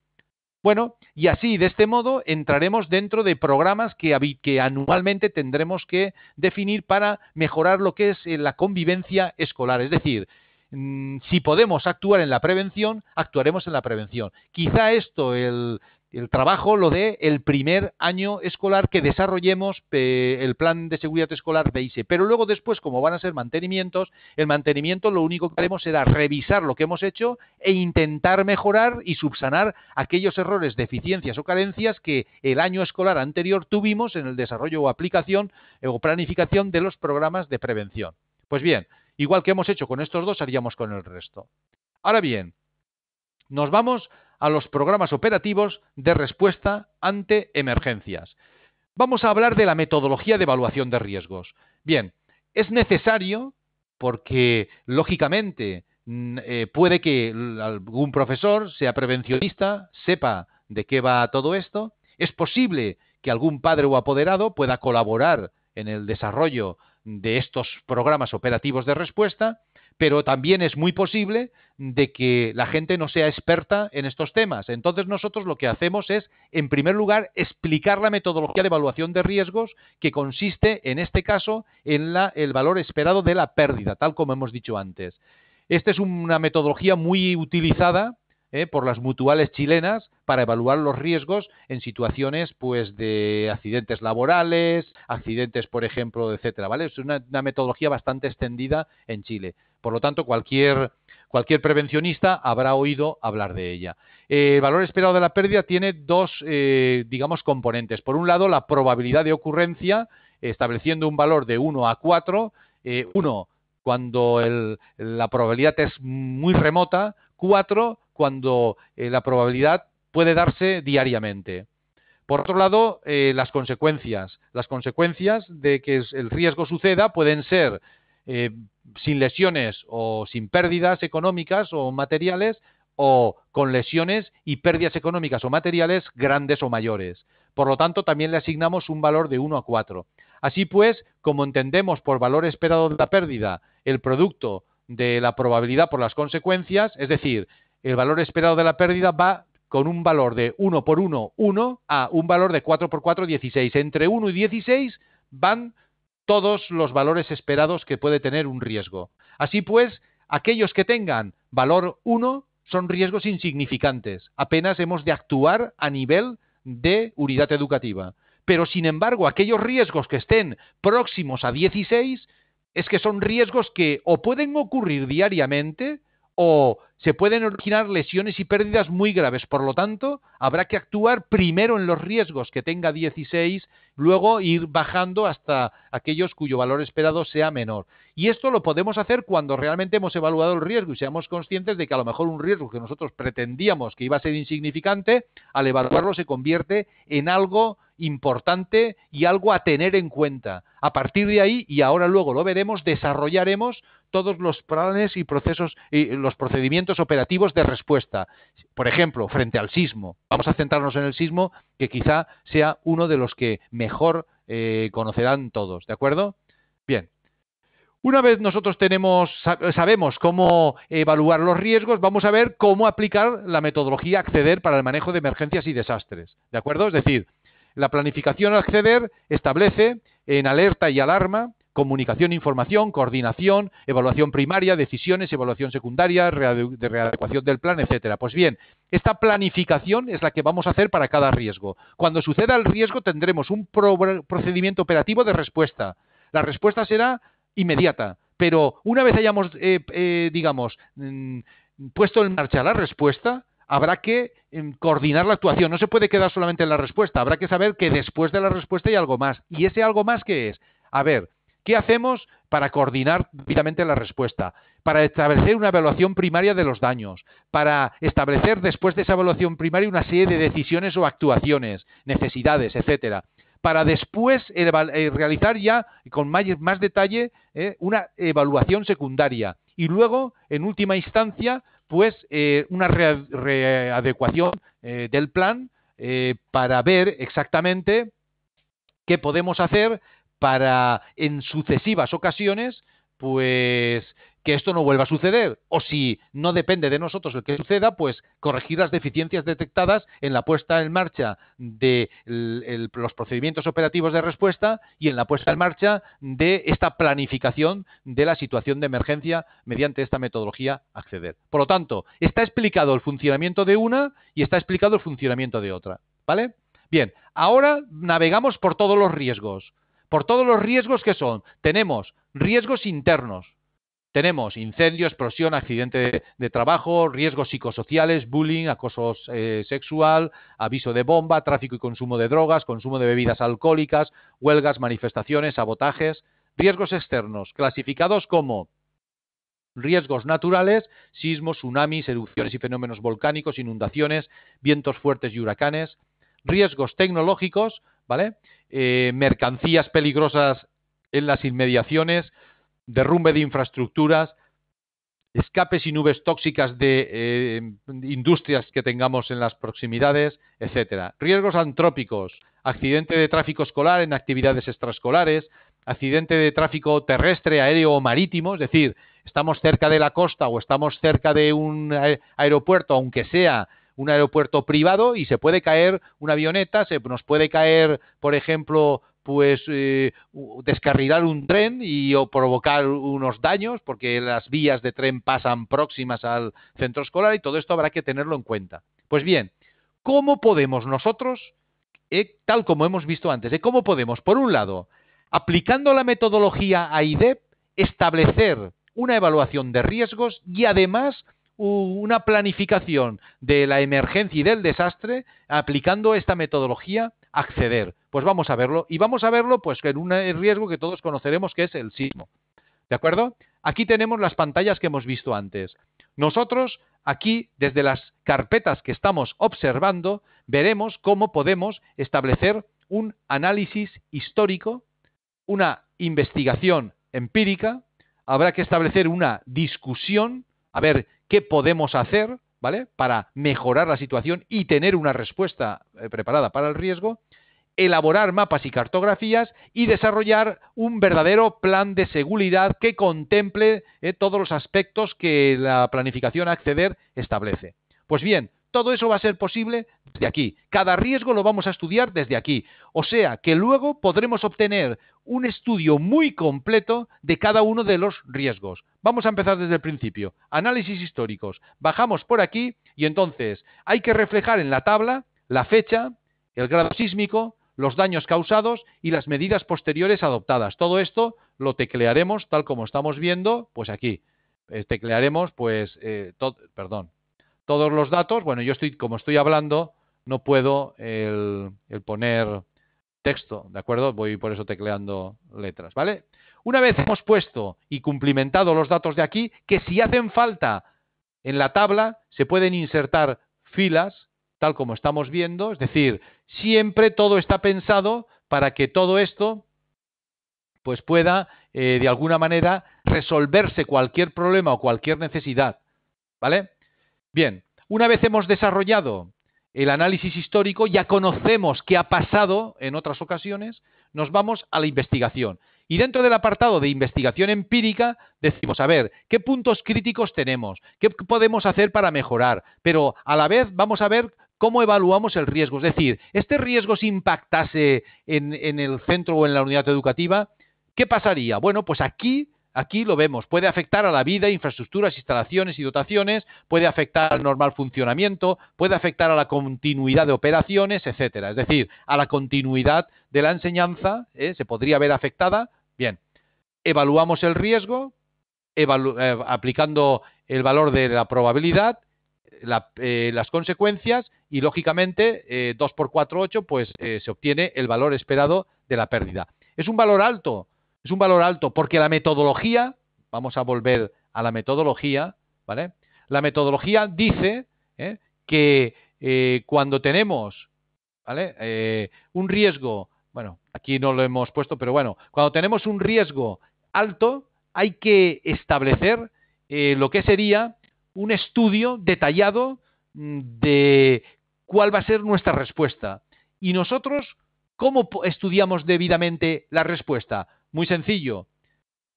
[SPEAKER 1] Bueno, y así, de este modo, entraremos dentro de programas que anualmente tendremos que definir para mejorar lo que es la convivencia escolar. Es decir, si podemos actuar en la prevención, actuaremos en la prevención. Quizá esto, el trabajo lo dé el primer año escolar que desarrollemos el plan de seguridad escolar de ISE. Pero luego después, como van a ser mantenimientos, el mantenimiento lo único que haremos será revisar lo que hemos hecho e intentar mejorar y subsanar aquellos errores, deficiencias o carencias que el año escolar anterior tuvimos en el desarrollo o aplicación o planificación de los programas de prevención. Pues bien, igual que hemos hecho con estos 2, haríamos con el resto. Ahora bien, nos vamos a los programas operativos de respuesta ante emergencias. Vamos a hablar de la metodología de evaluación de riesgos. Bien, es necesario porque, lógicamente, puede que algún profesor sea prevencionista, sepa de qué va todo esto. Es posible que algún padre o apoderado pueda colaborar en el desarrollo de estos programas operativos de respuesta, pero también es muy posible de que la gente no sea experta en estos temas. Entonces nosotros lo que hacemos es, en primer lugar, explicar la metodología de evaluación de riesgos, que consiste, en este caso, en el valor esperado de la pérdida, tal como hemos dicho antes. Esta es una metodología muy utilizada por las mutuales chilenas para evaluar los riesgos en situaciones pues de accidentes laborales, accidentes, por ejemplo, etcétera, ¿vale? Es una metodología bastante extendida en Chile. Por lo tanto, cualquier prevencionista habrá oído hablar de ella. El valor esperado de la pérdida tiene dos, digamos, componentes. Por un lado, la probabilidad de ocurrencia, estableciendo un valor de 1 a 4. 1 cuando la probabilidad es muy remota, 4 cuando la probabilidad puede darse diariamente. Por otro lado, las consecuencias. Las consecuencias de que el riesgo suceda pueden ser sin lesiones o sin pérdidas económicas o materiales, o con lesiones y pérdidas económicas o materiales grandes o mayores. Por lo tanto, también le asignamos un valor de 1 a 4. Así pues, como entendemos por valor esperado de la pérdida el producto de la probabilidad por las consecuencias, es decir, el valor esperado de la pérdida va con un valor de 1 por 1, 1, a un valor de 4 por 4, 16. Entre 1 y 16 van todos los valores esperados que puede tener un riesgo. Así pues, aquellos que tengan valor 1 son riesgos insignificantes. Apenas hemos de actuar a nivel de unidad educativa. Pero, sin embargo, aquellos riesgos que estén próximos a 16 es que son riesgos que o pueden ocurrir diariamente o se pueden originar lesiones y pérdidas muy graves. Por lo tanto, habrá que actuar primero en los riesgos que tenga 16, luego ir bajando hasta aquellos cuyo valor esperado sea menor. Y esto lo podemos hacer cuando realmente hemos evaluado el riesgo y seamos conscientes de que a lo mejor un riesgo que nosotros pretendíamos que iba a ser insignificante, al evaluarlo se convierte en algo importante y algo a tener en cuenta. A partir de ahí, y ahora luego lo veremos, desarrollaremos todos los planes y procesos y los procedimientos operativos de respuesta. Por ejemplo, frente al sismo. Vamos a centrarnos en el sismo, que quizá sea uno de los que mejor conocerán todos. ¿De acuerdo? Bien. Una vez nosotros sabemos cómo evaluar los riesgos, vamos a ver cómo aplicar la metodología Acceder para el manejo de emergencias y desastres. ¿De acuerdo? Es decir, la planificación Acceder establece en alerta y alarma, comunicación, información, coordinación, evaluación primaria, decisiones, evaluación secundaria, de readecuación del plan, etcétera. Pues bien, esta planificación es la que vamos a hacer para cada riesgo. Cuando suceda el riesgo tendremos un procedimiento operativo de respuesta. La respuesta será inmediata, pero una vez hayamos, puesto en marcha la respuesta, habrá que coordinar la actuación. No se puede quedar solamente en la respuesta. Habrá que saber que después de la respuesta hay algo más. ¿Y ese algo más qué es? A ver, ¿qué hacemos para coordinar debidamente la respuesta? Para establecer una evaluación primaria de los daños. Para establecer después de esa evaluación primaria una serie de decisiones o actuaciones, necesidades, etcétera. Para después realizar ya con más detalle una evaluación secundaria. Y luego, en última instancia, pues una readecuación del plan para ver exactamente qué podemos hacer para en sucesivas ocasiones pues que esto no vuelva a suceder, o si no depende de nosotros el que suceda, pues corregir las deficiencias detectadas en la puesta en marcha de los procedimientos operativos de respuesta y en la puesta en marcha de esta planificación de la situación de emergencia mediante esta metodología Acceder. Por lo tanto, está explicado el funcionamiento de una y está explicado el funcionamiento de otra, ¿vale? Bien, ahora navegamos por todos los riesgos. Por todos los riesgos que son, tenemos riesgos internos. Tenemos incendio, explosión, accidente de trabajo, riesgos psicosociales, bullying, acoso sexual, aviso de bomba, tráfico y consumo de drogas, consumo de bebidas alcohólicas, huelgas, manifestaciones, sabotajes. Riesgos externos, clasificados como riesgos naturales, sismos, tsunamis, erupciones y fenómenos volcánicos, inundaciones, vientos fuertes y huracanes. Riesgos tecnológicos, ¿vale? Mercancías peligrosas en las inmediaciones, derrumbe de infraestructuras, escapes y nubes tóxicas de industrias que tengamos en las proximidades, etcétera. Riesgos antrópicos, accidente de tráfico escolar en actividades extraescolares, accidente de tráfico terrestre, aéreo o marítimo, es decir, estamos cerca de la costa o estamos cerca de un aeropuerto, aunque sea un aeropuerto privado, y se puede caer una avioneta, se nos puede caer, por ejemplo, pues descarrilar un tren o provocar unos daños, porque las vías de tren pasan próximas al centro escolar, y todo esto habrá que tenerlo en cuenta. Pues bien, ¿cómo podemos nosotros, tal como hemos visto antes, cómo podemos, por un lado, aplicando la metodología AIDEP, establecer una evaluación de riesgos y además una planificación de la emergencia y del desastre, aplicando esta metodología, acceder? Pues vamos a verlo, y vamos a verlo pues en un riesgo que todos conoceremos, que es el sismo. ¿De acuerdo? Aquí tenemos las pantallas que hemos visto antes. Nosotros, aquí, desde las carpetas que estamos observando, veremos cómo podemos establecer un análisis histórico, una investigación empírica. Habrá que establecer una discusión, a ver qué podemos hacer, ¿vale?, para mejorar la situación y tener una respuesta preparada para el riesgo, elaborar mapas y cartografías y desarrollar un verdadero plan de seguridad que contemple todos los aspectos que la planificación Acceder establece. Pues bien, todo eso va a ser posible desde aquí. Cada riesgo lo vamos a estudiar desde aquí. O sea que luego podremos obtener un estudio muy completo de cada uno de los riesgos. Vamos a empezar desde el principio. Análisis históricos. Bajamos por aquí y entonces hay que reflejar en la tabla la fecha, el grado sísmico, los daños causados y las medidas posteriores adoptadas. Todo esto lo teclearemos tal como estamos viendo, pues aquí. Teclearemos, pues, todos los datos. Bueno, como estoy hablando, no puedo el poner texto, ¿de acuerdo? Voy por eso tecleando letras, ¿vale? Una vez hemos puesto y cumplimentado los datos de aquí, que si hacen falta en la tabla, se pueden insertar filas, tal como estamos viendo, es decir, siempre todo está pensado para que todo esto pues pueda, de alguna manera, resolverse cualquier problema o cualquier necesidad, ¿vale? Bien, una vez hemos desarrollado el análisis histórico, ya conocemos qué ha pasado en otras ocasiones, nos vamos a la investigación. Y dentro del apartado de investigación empírica decimos, a ver, ¿qué puntos críticos tenemos? ¿Qué podemos hacer para mejorar? Pero a la vez vamos a ver cómo evaluamos el riesgo. Es decir, ¿este riesgo si impactase en el centro o en la unidad educativa, qué pasaría? Bueno, pues aquí lo vemos. Puede afectar a la vida, infraestructuras, instalaciones y dotaciones, puede afectar al normal funcionamiento, puede afectar a la continuidad de operaciones, etcétera. Es decir, a la continuidad de la enseñanza, se podría ver afectada. Bien, evaluamos el riesgo, aplicando el valor de la probabilidad, las consecuencias y, lógicamente, 2 por 4, 8, pues se obtiene el valor esperado de la pérdida. Es un valor alto. Es un valor alto porque la metodología, vamos a volver a la metodología, ¿vale? La metodología dice que cuando tenemos, ¿vale?, un riesgo, bueno, aquí no lo hemos puesto, pero bueno, cuando tenemos un riesgo alto, hay que establecer lo que sería un estudio detallado de cuál va a ser nuestra respuesta. Y nosotros, ¿cómo estudiamos debidamente la respuesta? Muy sencillo.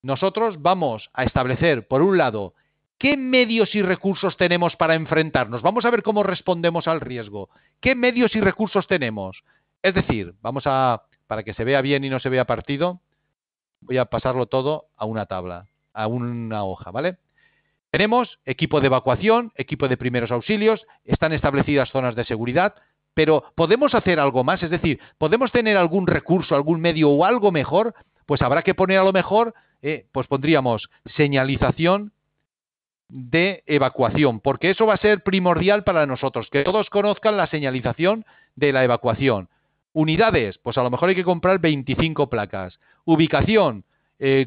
[SPEAKER 1] Nosotros vamos a establecer, por un lado, qué medios y recursos tenemos para enfrentarnos. Vamos a ver cómo respondemos al riesgo. ¿Qué medios y recursos tenemos? Es decir, para que se vea bien y no se vea partido, voy a pasarlo todo a una tabla, a una hoja, ¿vale? Tenemos equipo de evacuación, equipo de primeros auxilios, están establecidas zonas de seguridad, pero ¿podemos hacer algo más? Es decir, ¿podemos tener algún recurso, algún medio o algo mejor? Pues habrá que poner a lo mejor, pues pondríamos señalización de evacuación, porque eso va a ser primordial para nosotros, que todos conozcan la señalización de la evacuación. Unidades, pues a lo mejor hay que comprar 25 placas. Ubicación,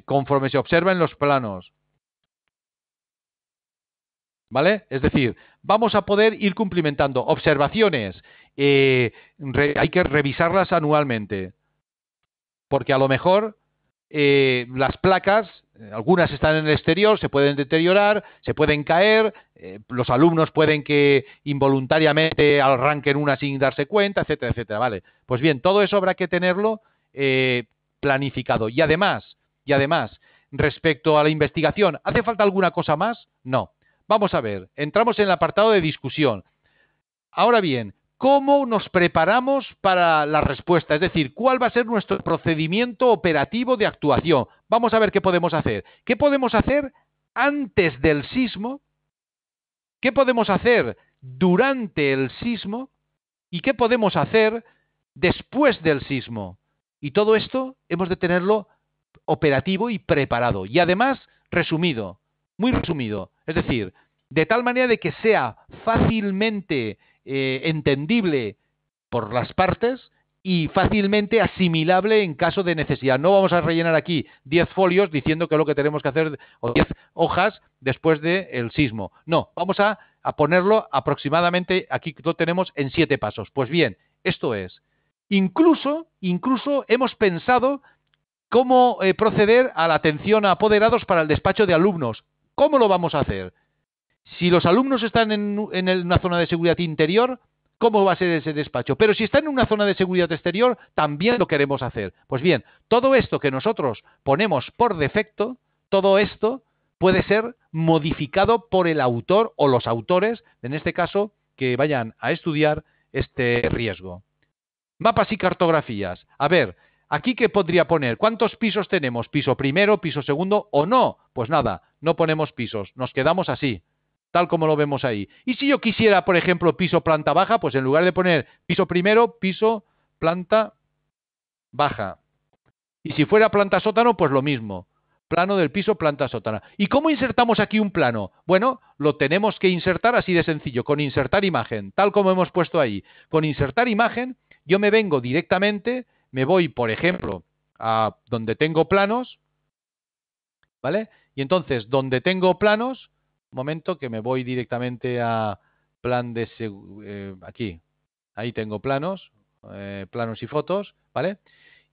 [SPEAKER 1] conforme se observa en los planos. ¿Vale? Es decir, vamos a poder ir cumplimentando. Observaciones, hay que revisarlas anualmente, porque a lo mejor las placas, algunas están en el exterior, se pueden deteriorar, se pueden caer, los alumnos pueden que involuntariamente arranquen una sin darse cuenta, etcétera, etcétera. Vale, pues bien, todo eso habrá que tenerlo planificado. Y además, respecto a la investigación. ¿Hace falta alguna cosa más? No. Vamos a ver, entramos en el apartado de discusión. Ahora bien, ¿cómo nos preparamos para la respuesta? Es decir, ¿cuál va a ser nuestro procedimiento operativo de actuación? Vamos a ver qué podemos hacer. ¿Qué podemos hacer antes del sismo? ¿Qué podemos hacer durante el sismo? ¿Y qué podemos hacer después del sismo? Y todo esto hemos de tenerlo operativo y preparado. Y además, resumido, muy resumido. Es decir, de tal manera de que sea fácilmente entendible por las partes y fácilmente asimilable en caso de necesidad. No vamos a rellenar aquí 10 folios diciendo que es lo que tenemos que hacer, o 10 hojas después del sismo. No, vamos a ponerlo aproximadamente, aquí lo tenemos en 7 pasos. Pues bien, esto es, incluso hemos pensado cómo proceder a la atención a apoderados para el despacho de alumnos. ¿Cómo lo vamos a hacer? Si los alumnos están en una zona de seguridad interior, ¿cómo va a ser ese despacho? Pero si están en una zona de seguridad exterior, también lo queremos hacer. Pues bien, todo esto que nosotros ponemos por defecto, todo esto puede ser modificado por el autor o los autores, en este caso, que vayan a estudiar este riesgo. Mapas y cartografías. A ver, ¿aquí qué podría poner? ¿Cuántos pisos tenemos? ¿Piso primero, piso segundo o no? Pues nada, no ponemos pisos, nos quedamos así, tal como lo vemos ahí. Y si yo quisiera, por ejemplo, piso planta baja, pues en lugar de poner piso primero, piso planta baja. Y si fuera planta sótano, pues lo mismo. Plano del piso, planta sótano. ¿Y cómo insertamos aquí un plano? Bueno, lo tenemos que insertar así de sencillo, con insertar imagen, tal como hemos puesto ahí. Con insertar imagen, yo me vengo directamente, me voy, por ejemplo, a donde tengo planos, ¿vale? Y entonces, donde tengo planos, un momento que me voy directamente a plan de aquí, ahí tengo planos, planos y fotos, ¿vale?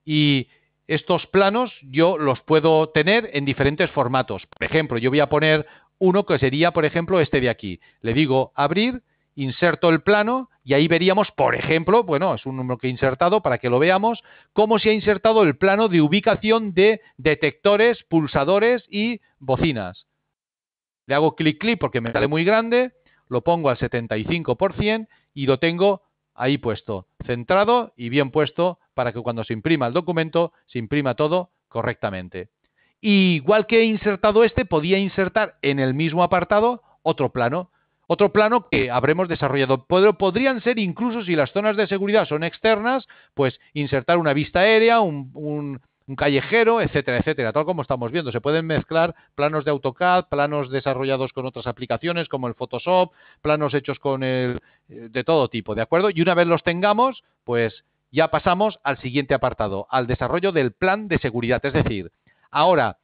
[SPEAKER 1] Y estos planos yo los puedo tener en diferentes formatos. Por ejemplo, yo voy a poner uno que sería, por ejemplo, este de aquí. Le digo abrir, inserto el plano y ahí veríamos, por ejemplo, bueno, es un número que he insertado para que lo veamos, cómo se ha insertado el plano de ubicación de detectores, pulsadores y bocinas. Le hago clic porque me sale muy grande, lo pongo al 75% y lo tengo ahí puesto, centrado y bien puesto para que cuando se imprima el documento se imprima todo correctamente. Y igual que he insertado este, podía insertar en el mismo apartado otro plano que habremos desarrollado. Podrían ser incluso, si las zonas de seguridad son externas, pues insertar una vista aérea, un callejero, etcétera, etcétera, tal como estamos viendo. Se pueden mezclar planos de AutoCAD, planos desarrollados con otras aplicaciones como el Photoshop, planos hechos con de todo tipo, ¿de acuerdo? Y una vez los tengamos, pues ya pasamos al siguiente apartado, al desarrollo del plan de seguridad. Es decir, ahora,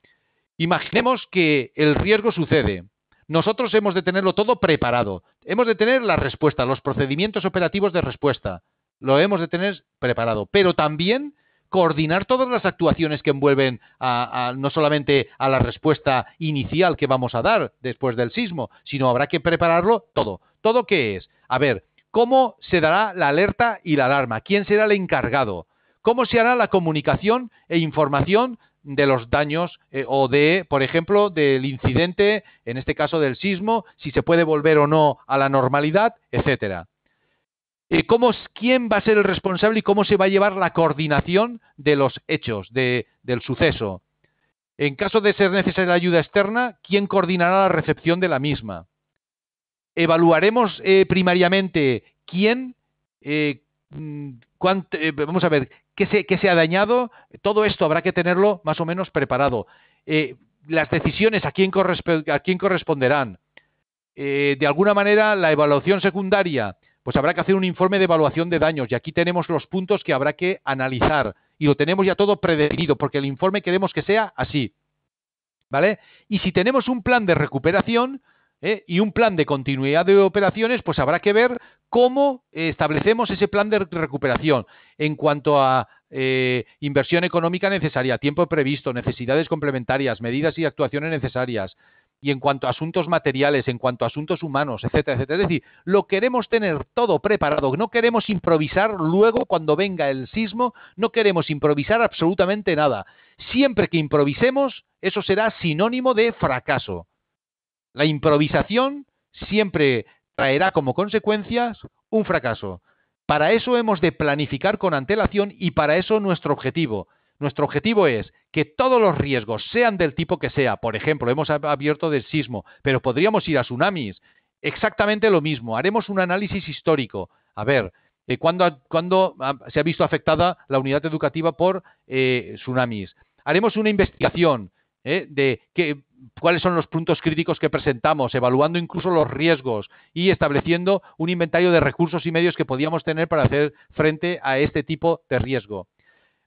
[SPEAKER 1] imaginemos que el riesgo sucede. Nosotros hemos de tenerlo todo preparado. Hemos de tener la respuesta, los procedimientos operativos de respuesta. Lo hemos de tener preparado. Pero también coordinar todas las actuaciones que envuelven no solamente a la respuesta inicial que vamos a dar después del sismo, sino habrá que prepararlo todo. ¿Todo qué es? A ver, ¿cómo se dará la alerta y la alarma? ¿Quién será el encargado? ¿Cómo se hará la comunicación e información de los daños o de, por ejemplo, del incidente, en este caso del sismo, si se puede volver o no a la normalidad, etcétera? ¿Quién va a ser el responsable y cómo se va a llevar la coordinación de los hechos, del suceso? En caso de ser necesaria la ayuda externa, ¿quién coordinará la recepción de la misma? Evaluaremos primariamente quién, vamos a ver, qué se ha dañado. Todo esto habrá que tenerlo más o menos preparado. Las decisiones, ¿a quién corresponderán? De alguna manera, la evaluación secundaria, pues habrá que hacer un informe de evaluación de daños y aquí tenemos los puntos que habrá que analizar y lo tenemos ya todo predefinido porque el informe queremos que sea así, ¿vale? Y si tenemos un plan de recuperación y un plan de continuidad de operaciones, pues habrá que ver cómo establecemos ese plan de recuperación en cuanto a inversión económica necesaria, tiempo previsto, necesidades complementarias, medidas y actuaciones necesarias, y en cuanto a asuntos materiales, en cuanto a asuntos humanos, etcétera, etcétera. Es decir, lo queremos tener todo preparado, no queremos improvisar luego cuando venga el sismo, no queremos improvisar absolutamente nada. Siempre que improvisemos, eso será sinónimo de fracaso. La improvisación siempre traerá como consecuencias un fracaso. Para eso hemos de planificar con antelación y para eso nuestro objetivo. Nuestro objetivo es que todos los riesgos, sean del tipo que sea, por ejemplo, hemos abierto del sismo, pero podríamos ir a tsunamis, exactamente lo mismo. Haremos un análisis histórico. A ver, ¿cuándo se ha visto afectada la unidad educativa por tsunamis? Haremos una investigación de cuáles son los puntos críticos que presentamos, evaluando incluso los riesgos y estableciendo un inventario de recursos y medios que podíamos tener para hacer frente a este tipo de riesgo.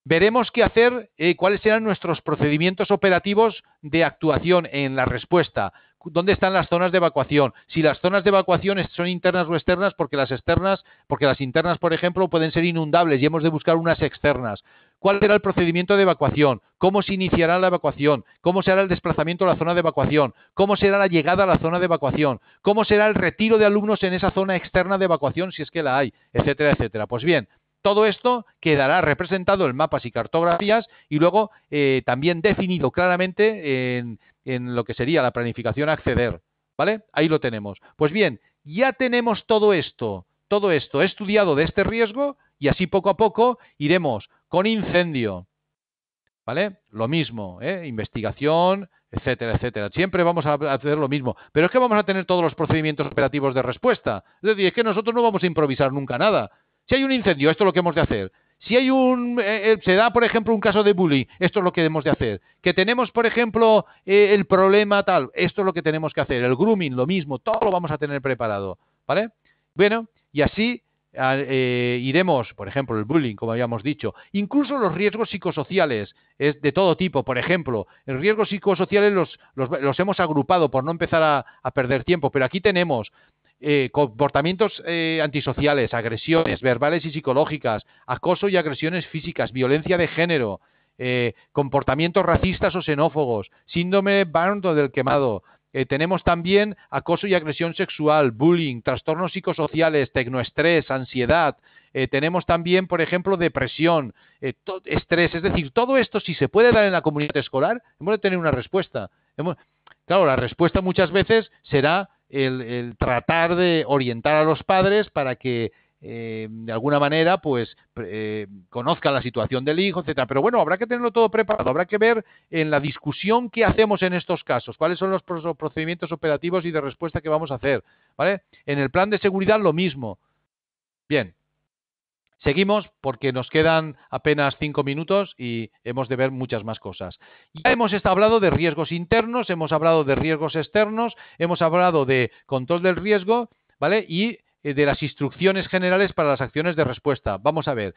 [SPEAKER 1] Veremos qué hacer, cuáles serán nuestros procedimientos operativos de actuación en la respuesta. ¿Dónde están las zonas de evacuación? Si las zonas de evacuación son internas o externas, porque las internas, por ejemplo, pueden ser inundables y hemos de buscar unas externas. ¿Cuál será el procedimiento de evacuación? ¿Cómo se iniciará la evacuación? ¿Cómo será el desplazamiento a la zona de evacuación? ¿Cómo será la llegada a la zona de evacuación? ¿Cómo será el retiro de alumnos en esa zona externa de evacuación, si es que la hay? Etcétera, etcétera. Pues bien, todo esto quedará representado en mapas y cartografías y luego también definido claramente en lo que sería la planificación a acceder, ¿vale? Ahí lo tenemos. Pues bien, ya tenemos todo esto estudiado de este riesgo y así poco a poco iremos con incendio, ¿vale? Lo mismo, investigación, etcétera, etcétera. Siempre vamos a hacer lo mismo. Pero es que vamos a tener todos los procedimientos operativos de respuesta. Es decir, es que nosotros no vamos a improvisar nunca nada. Si hay un incendio, esto es lo que hemos de hacer. Si hay se da, por ejemplo, un caso de bullying, esto es lo que hemos de hacer. Que tenemos, por ejemplo, el problema tal, esto es lo que tenemos que hacer. El grooming, lo mismo, todo lo vamos a tener preparado, ¿vale? Bueno, y así iremos, por ejemplo, el bullying, como habíamos dicho, incluso los riesgos psicosociales, es de todo tipo. Por ejemplo, los riesgos psicosociales los hemos agrupado por no empezar a perder tiempo, pero aquí tenemos comportamientos antisociales, agresiones verbales y psicológicas, acoso y agresiones físicas, violencia de género, comportamientos racistas o xenófobos, síndrome Burn o del quemado. Tenemos también acoso y agresión sexual, bullying, trastornos psicosociales, tecnoestrés, ansiedad. Tenemos también, por ejemplo, depresión, estrés. Es decir, todo esto, si se puede dar en la comunidad escolar, hemos de tener una respuesta. Claro, la respuesta muchas veces será el tratar de orientar a los padres para que de alguna manera pues conozcan la situación del hijo, etcétera. Pero bueno, habrá que tenerlo todo preparado, habrá que ver en la discusión qué hacemos en estos casos, cuáles son los procedimientos operativos y de respuesta que vamos a hacer, ¿vale? En el plan de seguridad lo mismo. Bien. Seguimos porque nos quedan apenas 5 minutos y hemos de ver muchas más cosas. Ya hemos hablado de riesgos internos, hemos hablado de riesgos externos, hemos hablado de control del riesgo, ¿vale? Y de las instrucciones generales para las acciones de respuesta. Vamos a ver.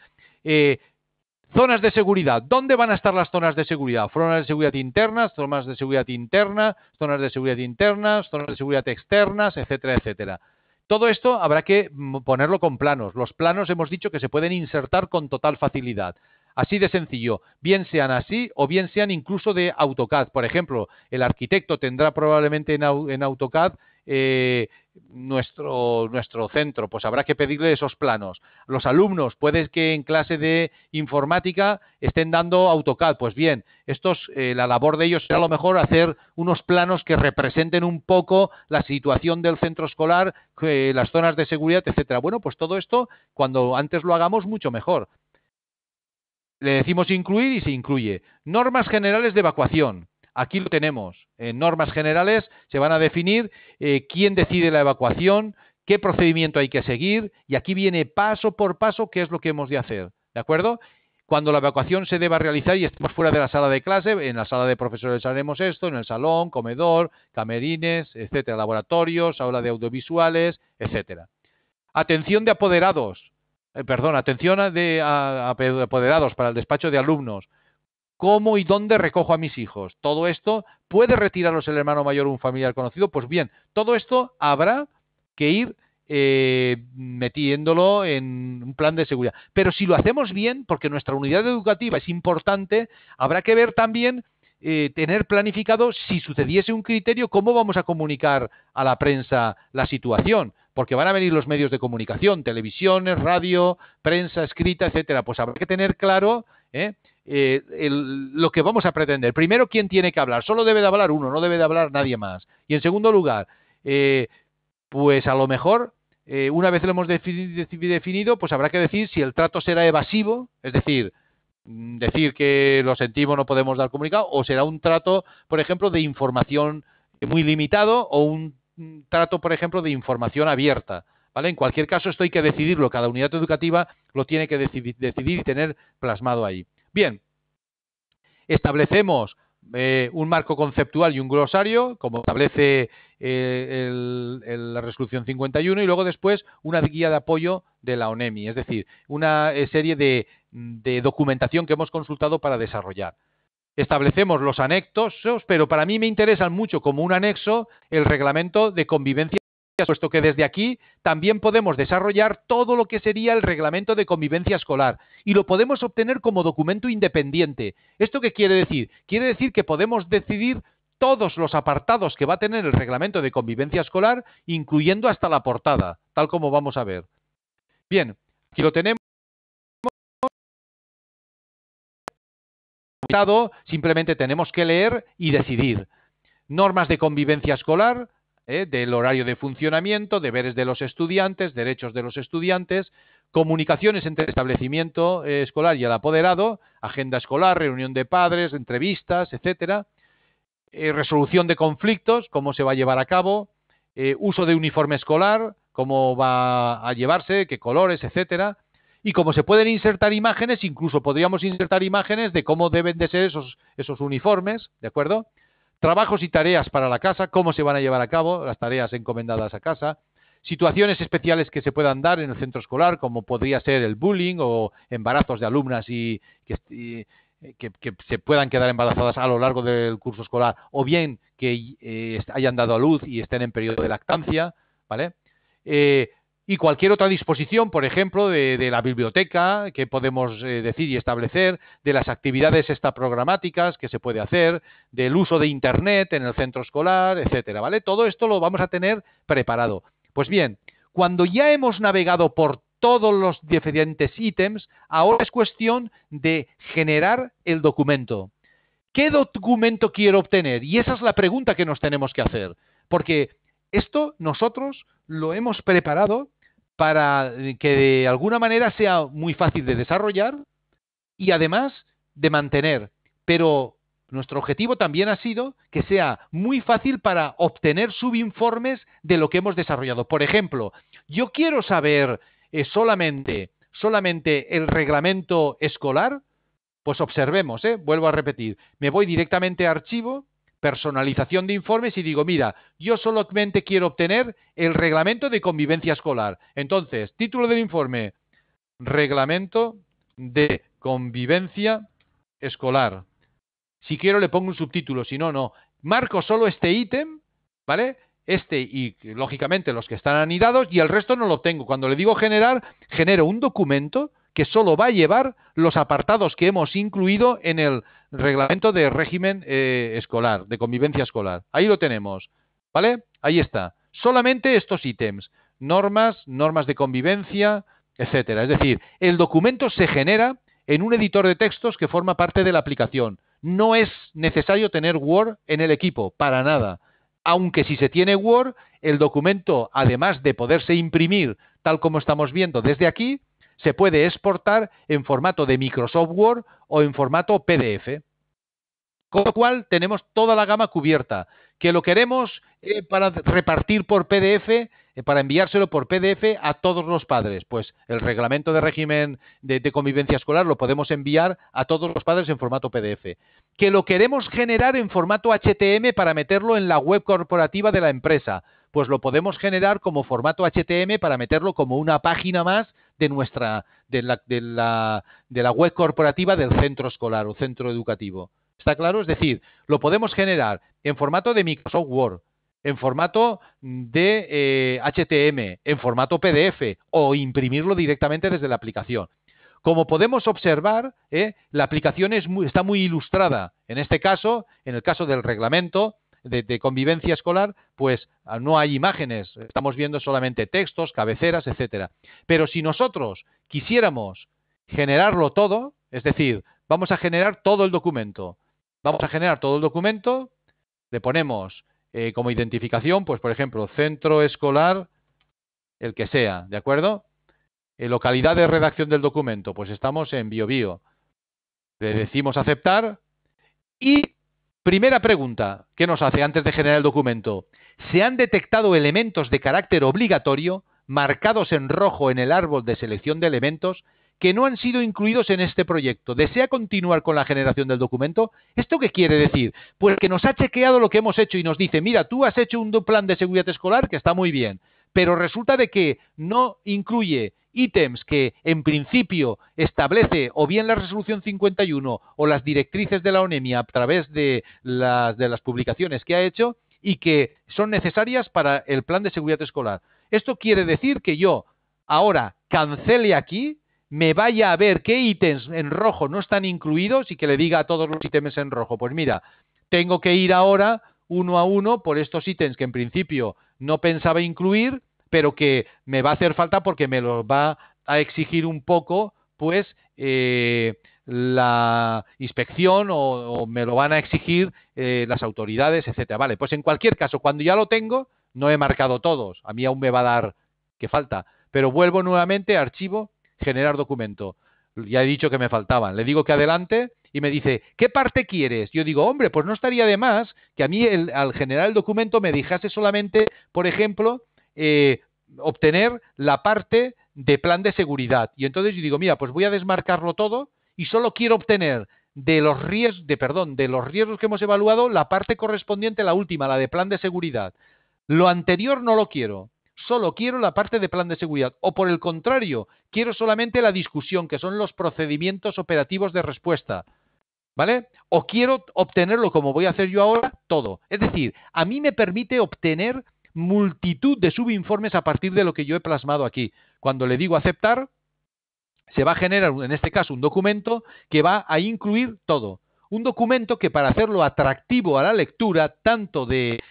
[SPEAKER 1] Zonas de seguridad. ¿Dónde van a estar las zonas de seguridad? Zonas de seguridad internas, zonas de seguridad interna, zonas de seguridad internas, zonas de seguridad externas, etcétera, etcétera. Todo esto habrá que ponerlo con planos. Los planos hemos dicho que se pueden insertar con total facilidad. Así de sencillo, bien sean así o bien sean incluso de AutoCAD. Por ejemplo, el arquitecto tendrá probablemente en AutoCAD nuestro centro, pues habrá que pedirle esos planos. Los alumnos, puede que en clase de informática estén dando AutoCAD, pues bien, la labor de ellos será a lo mejor hacer unos planos que representen un poco la situación del centro escolar, las zonas de seguridad, etcétera. Bueno, pues todo esto, cuando antes lo hagamos, mucho mejor. Le decimos incluir y se incluye. Normas generales de evacuación. Aquí lo tenemos. En normas generales se van a definir quién decide la evacuación, qué procedimiento hay que seguir, y aquí viene paso por paso qué es lo que hemos de hacer. ¿De acuerdo? Cuando la evacuación se deba realizar y estemos fuera de la sala de clase, en la sala de profesores haremos esto, en el salón, comedor, camerines, etcétera, laboratorios, aula de audiovisuales, etcétera. Atención de apoderados. Atención de apoderados para el despacho de alumnos. ¿Cómo y dónde recojo a mis hijos? Todo esto, ¿puede retirarlos el hermano mayor o un familiar conocido? Pues bien, todo esto habrá que ir metiéndolo en un plan de seguridad. Pero si lo hacemos bien, porque nuestra unidad educativa es importante, habrá que ver también tener planificado, si sucediese un criterio, cómo vamos a comunicar a la prensa la situación, porque van a venir los medios de comunicación, televisiones, radio, prensa escrita, etcétera. Pues habrá que tener claro lo que vamos a pretender. Primero, ¿quién tiene que hablar? Solo debe de hablar uno, no debe de hablar nadie más. Y en segundo lugar, pues a lo mejor, una vez lo hemos definido, pues habrá que decir si el trato será evasivo, es decir que lo sentimos, no podemos dar comunicado, o será un trato, por ejemplo, de información muy limitado, o un trato, por ejemplo, de información abierta, ¿vale? En cualquier caso, esto hay que decidirlo, cada unidad educativa lo tiene que decidir y tener plasmado ahí. Bien, establecemos un marco conceptual y un glosario, como establece la resolución 51, y luego después una guía de apoyo de la ONEMI, es decir, una serie de documentación que hemos consultado para desarrollar. Establecemos los anexos, pero para mí me interesan mucho como un anexo el reglamento de convivencia, puesto que desde aquí también podemos desarrollar todo lo que sería el reglamento de convivencia escolar y lo podemos obtener como documento independiente. ¿Esto qué quiere decir? Quiere decir que podemos decidir todos los apartados que va a tener el reglamento de convivencia escolar, incluyendo hasta la portada, tal como vamos a ver. Bien, aquí lo tenemos. Simplemente tenemos que leer y decidir. Normas de convivencia escolar, del horario de funcionamiento, deberes de los estudiantes, derechos de los estudiantes, comunicaciones entre el establecimiento escolar y el apoderado, agenda escolar, reunión de padres, entrevistas, etcétera, resolución de conflictos, cómo se va a llevar a cabo, uso de uniforme escolar, cómo va a llevarse, qué colores, etcétera. Y como se pueden insertar imágenes, incluso podríamos insertar imágenes de cómo deben de ser esos uniformes, ¿de acuerdo? Trabajos y tareas para la casa, cómo se van a llevar a cabo las tareas encomendadas a casa. Situaciones especiales que se puedan dar en el centro escolar, como podría ser el bullying o embarazos de alumnas y que se puedan quedar embarazadas a lo largo del curso escolar, o bien que hayan dado a luz y estén en periodo de lactancia, ¿vale? Y cualquier otra disposición, por ejemplo, de la biblioteca, que podemos decir y establecer, de las actividades extraprogramáticas que se puede hacer, del uso de Internet en el centro escolar, etcétera, ¿vale? Todo esto lo vamos a tener preparado. Pues bien, cuando ya hemos navegado por todos los diferentes ítems, ahora es cuestión de generar el documento. ¿Qué documento quiero obtener? Y esa es la pregunta que nos tenemos que hacer, porque esto nosotros lo hemos preparado para que de alguna manera sea muy fácil de desarrollar y además de mantener. Pero nuestro objetivo también ha sido que sea muy fácil para obtener subinformes de lo que hemos desarrollado. Por ejemplo, yo quiero saber solamente el reglamento escolar, pues observemos, vuelvo a repetir, me voy directamente a archivo, personalización de informes y digo, mira, yo solamente quiero obtener el reglamento de convivencia escolar. Entonces, título del informe, reglamento de convivencia escolar. Si quiero le pongo un subtítulo, si no, no. Marco solo este ítem, ¿vale? Este y, lógicamente, los que están anidados y el resto no lo tengo. Cuando le digo generar, genero un documento que solo va a llevar los apartados que hemos incluido en el reglamento de régimen escolar, de convivencia escolar. Ahí lo tenemos, ¿vale? Ahí está. Solamente estos ítems, normas de convivencia, etcétera. Es decir, el documento se genera en un editor de textos que forma parte de la aplicación. No es necesario tener Word en el equipo, para nada. Aunque si se tiene Word, el documento, además de poderse imprimir tal como estamos viendo desde aquí, se puede exportar en formato de Microsoft Word o en formato PDF. Con lo cual tenemos toda la gama cubierta. Que lo queremos para repartir por PDF, para enviárselo por PDF a todos los padres. Pues el reglamento de régimen de convivencia escolar lo podemos enviar a todos los padres en formato PDF. Que lo queremos generar en formato HTML para meterlo en la web corporativa de la empresa. Pues lo podemos generar como formato HTML para meterlo como una página más de la web corporativa del centro escolar o centro educativo. ¿Está claro? Es decir, lo podemos generar en formato de Microsoft Word, en formato de HTML, en formato PDF o imprimirlo directamente desde la aplicación. Como podemos observar, la aplicación está muy ilustrada. En este caso, en el caso del reglamento de convivencia escolar, pues no hay imágenes, estamos viendo solamente textos, cabeceras, etcétera. Pero si nosotros quisiéramos generarlo todo, es decir, vamos a generar todo el documento. Vamos a generar todo el documento, le ponemos como identificación, pues por ejemplo, centro escolar, el que sea, ¿de acuerdo? Localidad de redacción del documento, pues estamos en BioBio. Le decimos aceptar y primera pregunta que nos hace antes de generar el documento. ¿Se han detectado elementos de carácter obligatorio marcados en rojo en el árbol de selección de elementos que no han sido incluidos en este proyecto? ¿Desea continuar con la generación del documento? ¿Esto qué quiere decir? Pues que nos ha chequeado lo que hemos hecho y nos dice, mira, tú has hecho un plan de seguridad escolar que está muy bien, pero resulta de que no incluye ítems que en principio establece o bien la resolución 51 o las directrices de la ONEMI a través de las publicaciones que ha hecho y que son necesarias para el plan de seguridad escolar. Esto quiere decir que yo ahora cancele aquí, me vaya a ver qué ítems en rojo no están incluidos y que le diga a todos los ítems en rojo, pues mira, tengo que ir ahora uno a uno por estos ítems que en principio no pensaba incluir, pero que me va a hacer falta porque me los va a exigir un poco, pues, la inspección o me lo van a exigir las autoridades, etcétera. Vale, pues en cualquier caso, cuando ya lo tengo, no he marcado todos. A mí aún me va a dar que falta. Pero vuelvo nuevamente a archivo, generar documento. Ya he dicho que me faltaban. Le digo que adelante y me dice, ¿qué parte quieres? Yo digo, hombre, pues no estaría de más que a mí al generar el documento me dijese solamente, por ejemplo, obtener la parte de plan de seguridad. Y entonces yo digo, mira, pues voy a desmarcarlo todo y solo quiero obtener de los riesgos que hemos evaluado la parte correspondiente, la última, la de plan de seguridad. Lo anterior no lo quiero. Solo quiero la parte de plan de seguridad. O por el contrario, quiero solamente la discusión, que son los procedimientos operativos de respuesta. ¿Vale? O quiero obtenerlo, como voy a hacer yo ahora, todo. Es decir, a mí me permite obtener multitud de subinformes a partir de lo que yo he plasmado aquí. Cuando le digo aceptar, se va a generar, en este caso, un documento que va a incluir todo. Un documento que para hacerlo atractivo a la lectura, tanto de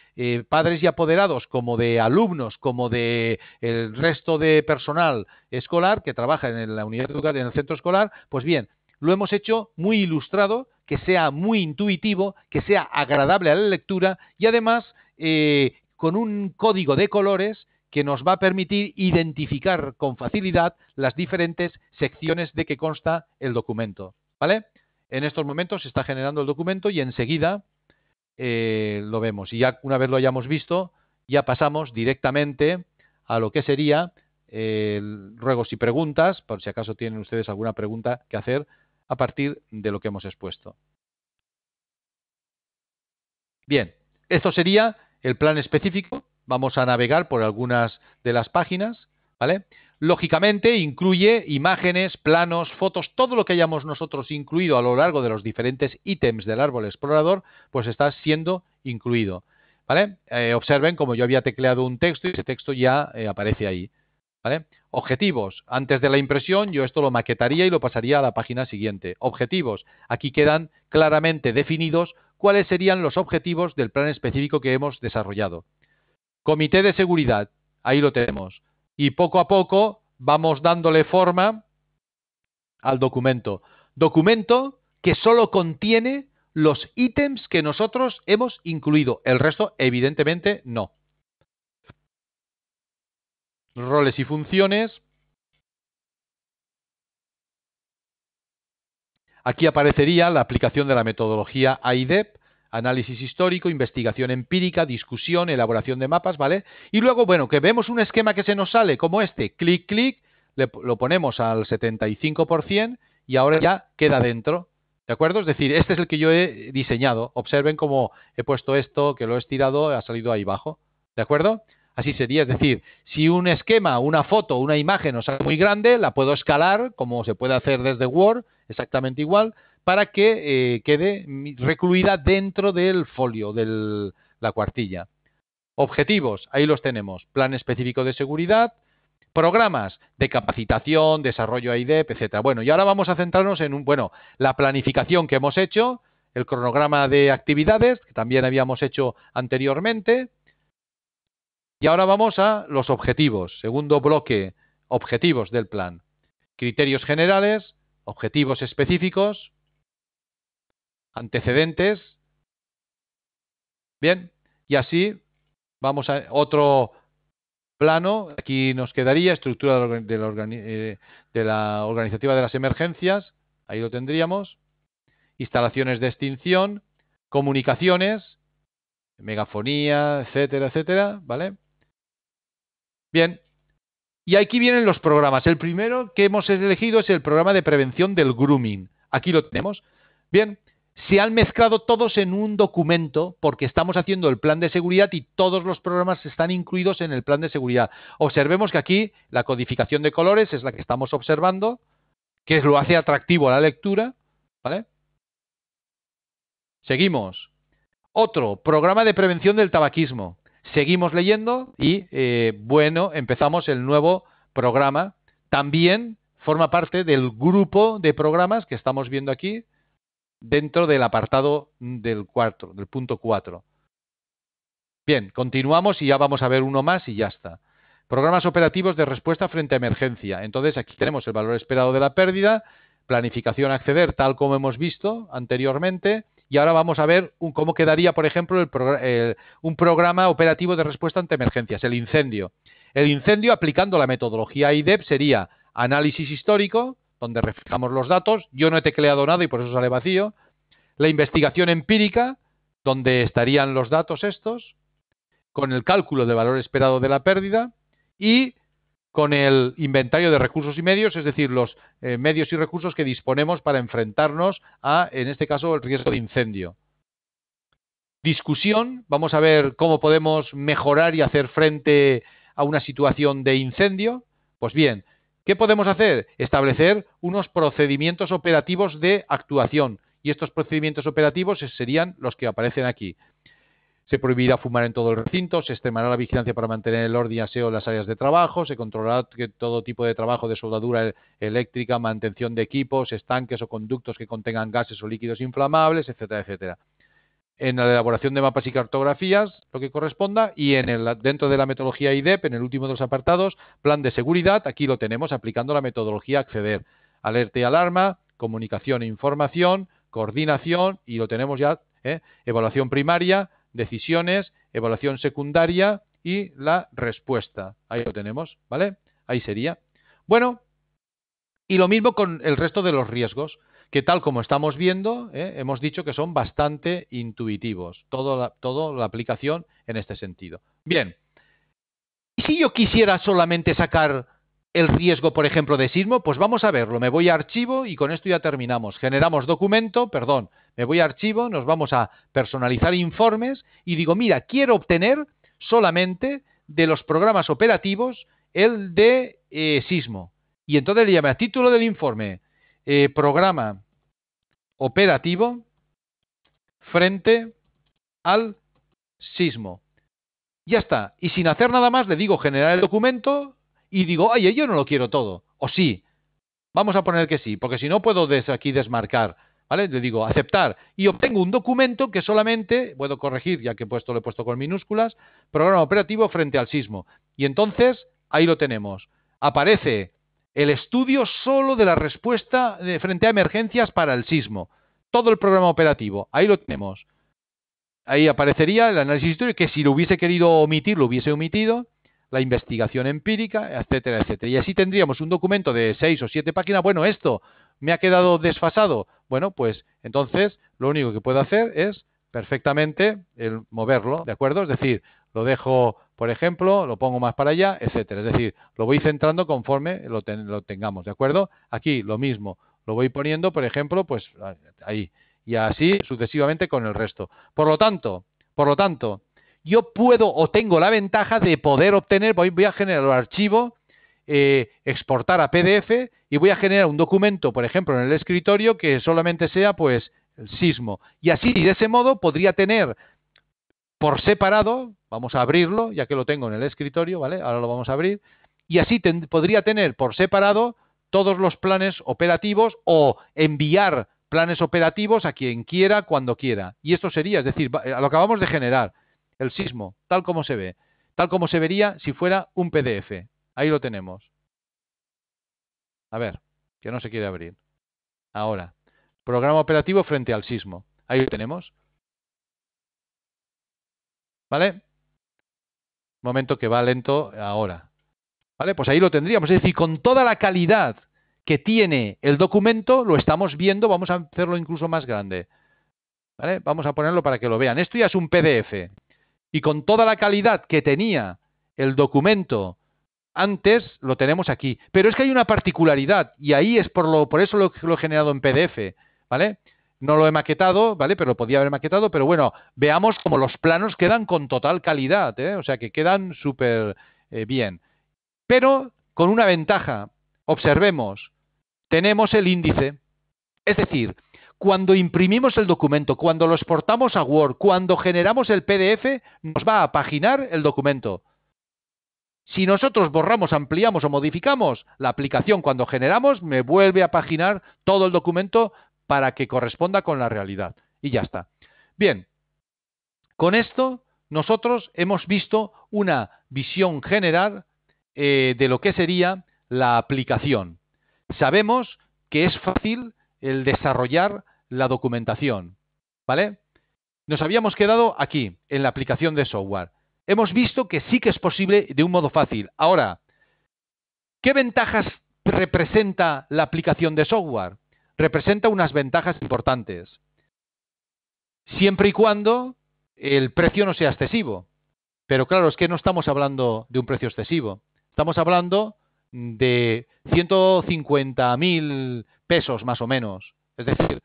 [SPEAKER 1] padres y apoderados como de alumnos, como de el resto de personal escolar que trabaja en la unidad educativa, en el centro escolar, pues bien, lo hemos hecho muy ilustrado, que sea muy intuitivo, que sea agradable a la lectura y además con un código de colores que nos va a permitir identificar con facilidad las diferentes secciones de que consta el documento. ¿Vale? En estos momentos se está generando el documento y enseguida lo vemos. Y ya una vez lo hayamos visto, ya pasamos directamente a lo que sería ruegos y preguntas, por si acaso tienen ustedes alguna pregunta que hacer a partir de lo que hemos expuesto. Bien, esto sería el plan específico. Vamos a navegar por algunas de las páginas, ¿vale? Lógicamente incluye imágenes, planos, fotos, todo lo que hayamos nosotros incluido a lo largo de los diferentes ítems del árbol explorador, pues está siendo incluido, ¿vale? Observen como yo había tecleado un texto y ese texto ya aparece ahí, ¿vale? Objetivos. Antes de la impresión yo esto lo maquetaría y lo pasaría a la página siguiente. Objetivos. Aquí quedan claramente definidos cuáles serían los objetivos del plan específico que hemos desarrollado. Comité de seguridad. Ahí lo tenemos. Y poco a poco vamos dándole forma al documento. Documento que solo contiene los ítems que nosotros hemos incluido. El resto, evidentemente, no. Roles y funciones. Aquí aparecería la aplicación de la metodología AIDEP, análisis histórico, investigación empírica, discusión, elaboración de mapas, ¿vale? Y luego, bueno, que vemos un esquema que se nos sale como este, clic, clic, lo ponemos al 75% y ahora ya queda dentro, ¿de acuerdo? Es decir, este es el que yo he diseñado. Observen cómo he puesto esto, que lo he estirado, ha salido ahí abajo, ¿de acuerdo? Así sería, es decir, si un esquema, una foto, una imagen nos sale muy grande, la puedo escalar, como se puede hacer desde Word, exactamente igual, para que quede recluida dentro del folio, de la cuartilla. Objetivos, ahí los tenemos. Plan específico de seguridad, Programas de capacitación, desarrollo AIDEP, etcétera. Bueno, y ahora vamos a centrarnos en la planificación que hemos hecho, el cronograma de actividades, que también habíamos hecho anteriormente, y ahora vamos a los objetivos, segundo bloque, objetivos del plan. Criterios generales, objetivos específicos, antecedentes. Bien, y así vamos a otro plano. Aquí nos quedaría estructura de la organizativa de las emergencias. Ahí lo tendríamos. Instalaciones de extinción, comunicaciones, megafonía, etcétera, etcétera, ¿vale? Bien, y aquí vienen los programas. El primero que hemos elegido es el programa de prevención del grooming. Aquí lo tenemos. Bien, se han mezclado todos en un documento porque estamos haciendo el plan de seguridad y todos los programas están incluidos en el plan de seguridad. Observemos que aquí la codificación de colores es la que estamos observando, que lo hace atractivo a la lectura, ¿vale? Seguimos. Otro, programa de prevención del tabaquismo. Seguimos leyendo y, bueno, empezamos el nuevo programa. También forma parte del grupo de programas que estamos viendo aquí dentro del apartado del punto 4. Bien, continuamos y ya vamos a ver uno más y ya está. Programas operativos de respuesta frente a emergencia. Entonces, aquí tenemos el valor esperado de la pérdida, planificación a acceder, tal como hemos visto anteriormente. Y ahora vamos a ver cómo quedaría, por ejemplo, un programa operativo de respuesta ante emergencias, el incendio. El incendio, aplicando la metodología AIDEP, sería análisis histórico, donde reflejamos los datos. Yo no he tecleado nada y por eso sale vacío. La investigación empírica, donde estarían los datos estos, con el cálculo del valor esperado de la pérdida y con el inventario de recursos y medios, es decir, los medios y recursos que disponemos para enfrentarnos a, en este caso, el riesgo de incendio. Discusión, vamos a ver cómo podemos mejorar y hacer frente a una situación de incendio. Pues bien, ¿qué podemos hacer? Establecer unos procedimientos operativos de actuación. Y estos procedimientos operativos serían los que aparecen aquí. Se prohibirá fumar en todo el recinto, se extremará la vigilancia para mantener el orden y aseo en las áreas de trabajo, se controlará que todo tipo de trabajo de soldadura eléctrica, mantención de equipos, estanques o conductos que contengan gases o líquidos inflamables, etcétera, etcétera. En la elaboración de mapas y cartografías, lo que corresponda, y dentro de la metodología IDEP, en el último de los apartados, plan de seguridad, aquí lo tenemos aplicando la metodología acceder, alerta y alarma, comunicación e información, coordinación, y lo tenemos ya, evaluación primaria, decisiones, evaluación secundaria y la respuesta. Ahí lo tenemos, ¿vale? Ahí sería. Bueno, y lo mismo con el resto de los riesgos, que tal como estamos viendo, hemos dicho que son bastante intuitivos. Toda la aplicación en este sentido. Bien, ¿y si yo quisiera solamente sacar el riesgo, por ejemplo, de sismo? Pues vamos a verlo. Me voy a archivo y con esto ya terminamos. Generamos documento, perdón, me voy a archivo, nos vamos a personalizar informes y digo, mira, quiero obtener solamente de los programas operativos el de sismo. Y entonces le llamo a título del informe, programa operativo frente al sismo. Ya está. Y sin hacer nada más le digo generar el documento y digo, oye, yo no lo quiero todo. O sí. Vamos a poner que sí, porque si no puedo aquí desmarcar. ¿Vale? Le digo aceptar y obtengo un documento que solamente puedo corregir, ya que lo he puesto con minúsculas, programa operativo frente al sismo. Y entonces ahí lo tenemos. Aparece el estudio solo de la respuesta frente a emergencias para el sismo. Todo el programa operativo. Ahí lo tenemos. Ahí aparecería el análisis histórico, que si lo hubiese querido omitir, lo hubiese omitido, la investigación empírica, etcétera, etcétera. Y así tendríamos un documento de 6 o 7 páginas. Bueno, esto me ha quedado desfasado. Bueno, pues entonces lo único que puedo hacer es perfectamente el moverlo, ¿de acuerdo? Es decir, lo dejo, por ejemplo, lo pongo más para allá, etcétera. Es decir, lo voy centrando conforme lo tengamos, ¿de acuerdo? Aquí lo mismo, lo voy poniendo, por ejemplo, pues ahí. Y así sucesivamente con el resto. Por lo tanto, yo puedo o tengo la ventaja de poder obtener, voy a generar el archivo, exportar a PDF y voy a generar un documento, por ejemplo, en el escritorio que solamente sea pues el sismo. Y así, de ese modo, podría tener por separado, vamos a abrirlo, ya que lo tengo en el escritorio, ¿vale? Ahora lo vamos a abrir. y así podría tener por separado todos los planes operativos o enviar planes operativos a quien quiera, cuando quiera. Y esto sería, es decir, lo acabamos de generar, el sismo, tal como se ve, tal como se vería si fuera un PDF. Ahí lo tenemos. A ver, que no se quiere abrir. Ahora, programa operativo frente al sismo. Ahí lo tenemos. ¿Vale? Momento que va lento ahora. ¿Vale? Pues ahí lo tendríamos. Es decir, con toda la calidad que tiene el documento, lo estamos viendo, vamos a hacerlo incluso más grande. ¿Vale? Vamos a ponerlo para que lo vean. Esto ya es un PDF. Y con toda la calidad que tenía el documento antes, lo tenemos aquí. Pero es que hay una particularidad, y ahí es por eso lo he generado en PDF. ¿Vale? No lo he maquetado, ¿vale? Pero lo podía haber maquetado, pero bueno, veamos cómo los planos quedan con total calidad, ¿eh? O sea, que quedan súper bien. Pero con una ventaja. Observemos, tenemos el índice. Es decir, cuando imprimimos el documento, cuando lo exportamos a Word, cuando generamos el PDF, nos va a paginar el documento. Si nosotros borramos, ampliamos o modificamos, la aplicación cuando generamos me vuelve a paginar todo el documento para que corresponda con la realidad. Y ya está. Bien, con esto nosotros hemos visto una visión general de lo que sería la aplicación. Sabemos que es fácil el desarrollar la documentación, ¿vale? Nos habíamos quedado aquí, en la aplicación de software. Hemos visto que sí que es posible de un modo fácil. Ahora, ¿qué ventajas representa la aplicación de software? Representa unas ventajas importantes. Siempre y cuando el precio no sea excesivo. Pero claro, es que no estamos hablando de un precio excesivo. Estamos hablando de 150.000 pesos más o menos. Es decir,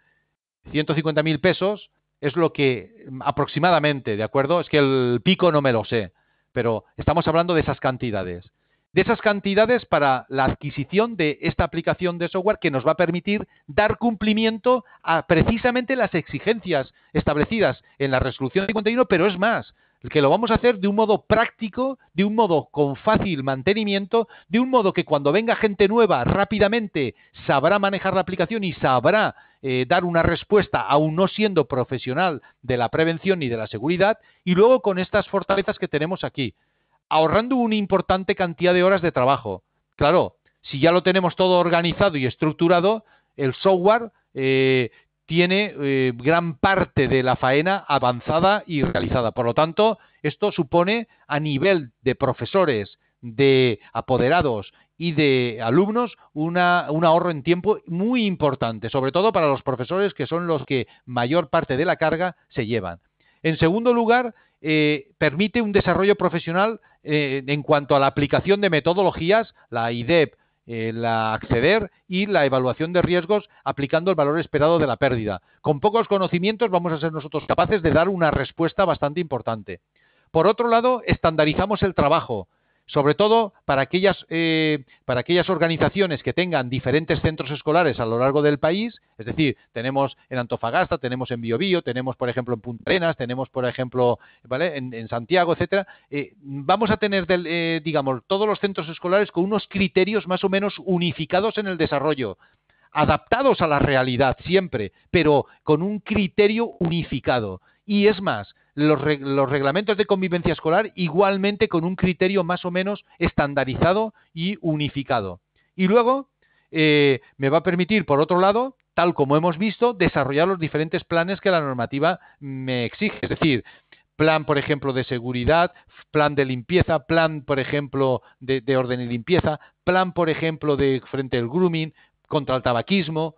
[SPEAKER 1] 150.000 pesos es lo que aproximadamente, ¿de acuerdo? Es que el pico no me lo sé, pero estamos hablando de esas cantidades. De esas cantidades para la adquisición de esta aplicación de software que nos va a permitir dar cumplimiento a precisamente las exigencias establecidas en la resolución 51, pero es más, que lo vamos a hacer de un modo práctico, de un modo con fácil mantenimiento, de un modo que cuando venga gente nueva rápidamente sabrá manejar la aplicación y sabrá dar una respuesta aún no siendo profesional de la prevención ni de la seguridad, y luego con estas fortalezas que tenemos aquí, ahorrando una importante cantidad de horas de trabajo. Claro, si ya lo tenemos todo organizado y estructurado, el software tiene gran parte de la faena avanzada y realizada. Por lo tanto, esto supone a nivel de profesores, de apoderados y de alumnos un ahorro en tiempo muy importante, sobre todo para los profesores que son los que mayor parte de la carga se llevan. En segundo lugar, permite un desarrollo profesional en cuanto a la aplicación de metodologías, la IDEP, la acceder y la evaluación de riesgos aplicando el valor esperado de la pérdida. Con pocos conocimientos vamos a ser nosotros capaces de dar una respuesta bastante importante. Por otro lado, estandarizamos el trabajo, sobre todo para aquellas organizaciones que tengan diferentes centros escolares a lo largo del país. Es decir, tenemos en Antofagasta, tenemos en Biobío, tenemos por ejemplo en Punta Arenas, tenemos por ejemplo, ¿vale?, en Santiago, etcétera. Vamos a tener digamos todos los centros escolares con unos criterios más o menos unificados en el desarrollo, adaptados a la realidad siempre, pero con un criterio unificado. Y es más, los reglamentos de convivencia escolar igualmente con un criterio más o menos estandarizado y unificado. Y luego me va a permitir, por otro lado, tal como hemos visto, desarrollar los diferentes planes que la normativa me exige. Es decir, plan, por ejemplo, de seguridad, plan de limpieza, plan, por ejemplo, de orden y limpieza, plan, por ejemplo, de frente al grooming, contra el tabaquismo,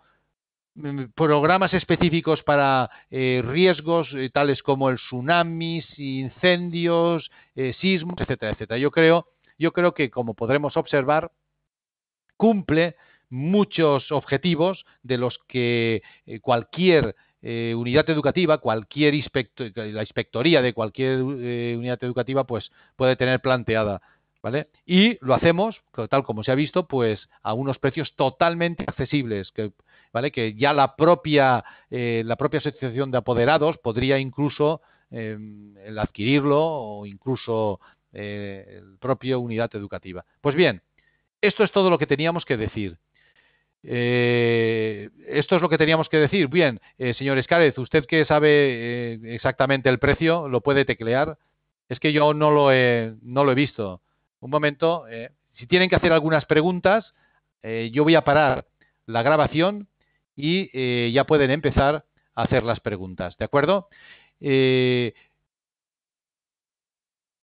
[SPEAKER 1] programas específicos para riesgos tales como el tsunamis, incendios, sismos, etcétera, etcétera. Yo creo que, como podremos observar, cumple muchos objetivos de los que cualquier unidad educativa, la inspectoría de cualquier unidad educativa, pues puede tener planteada, ¿vale? Y lo hacemos, tal como se ha visto, pues a unos precios totalmente accesibles, ¿vale? Que ya la propia asociación de apoderados podría incluso el adquirirlo o incluso el propio unidad educativa. Pues bien, Esto es todo lo que teníamos que decir. Esto es lo que teníamos que decir. Bien, señor Escárez, usted que sabe exactamente el precio, lo puede teclear. Es que yo no lo he visto. Un momento. Si tienen que hacer algunas preguntas, yo voy a parar la grabación y ya pueden empezar a hacer las preguntas. ¿De acuerdo?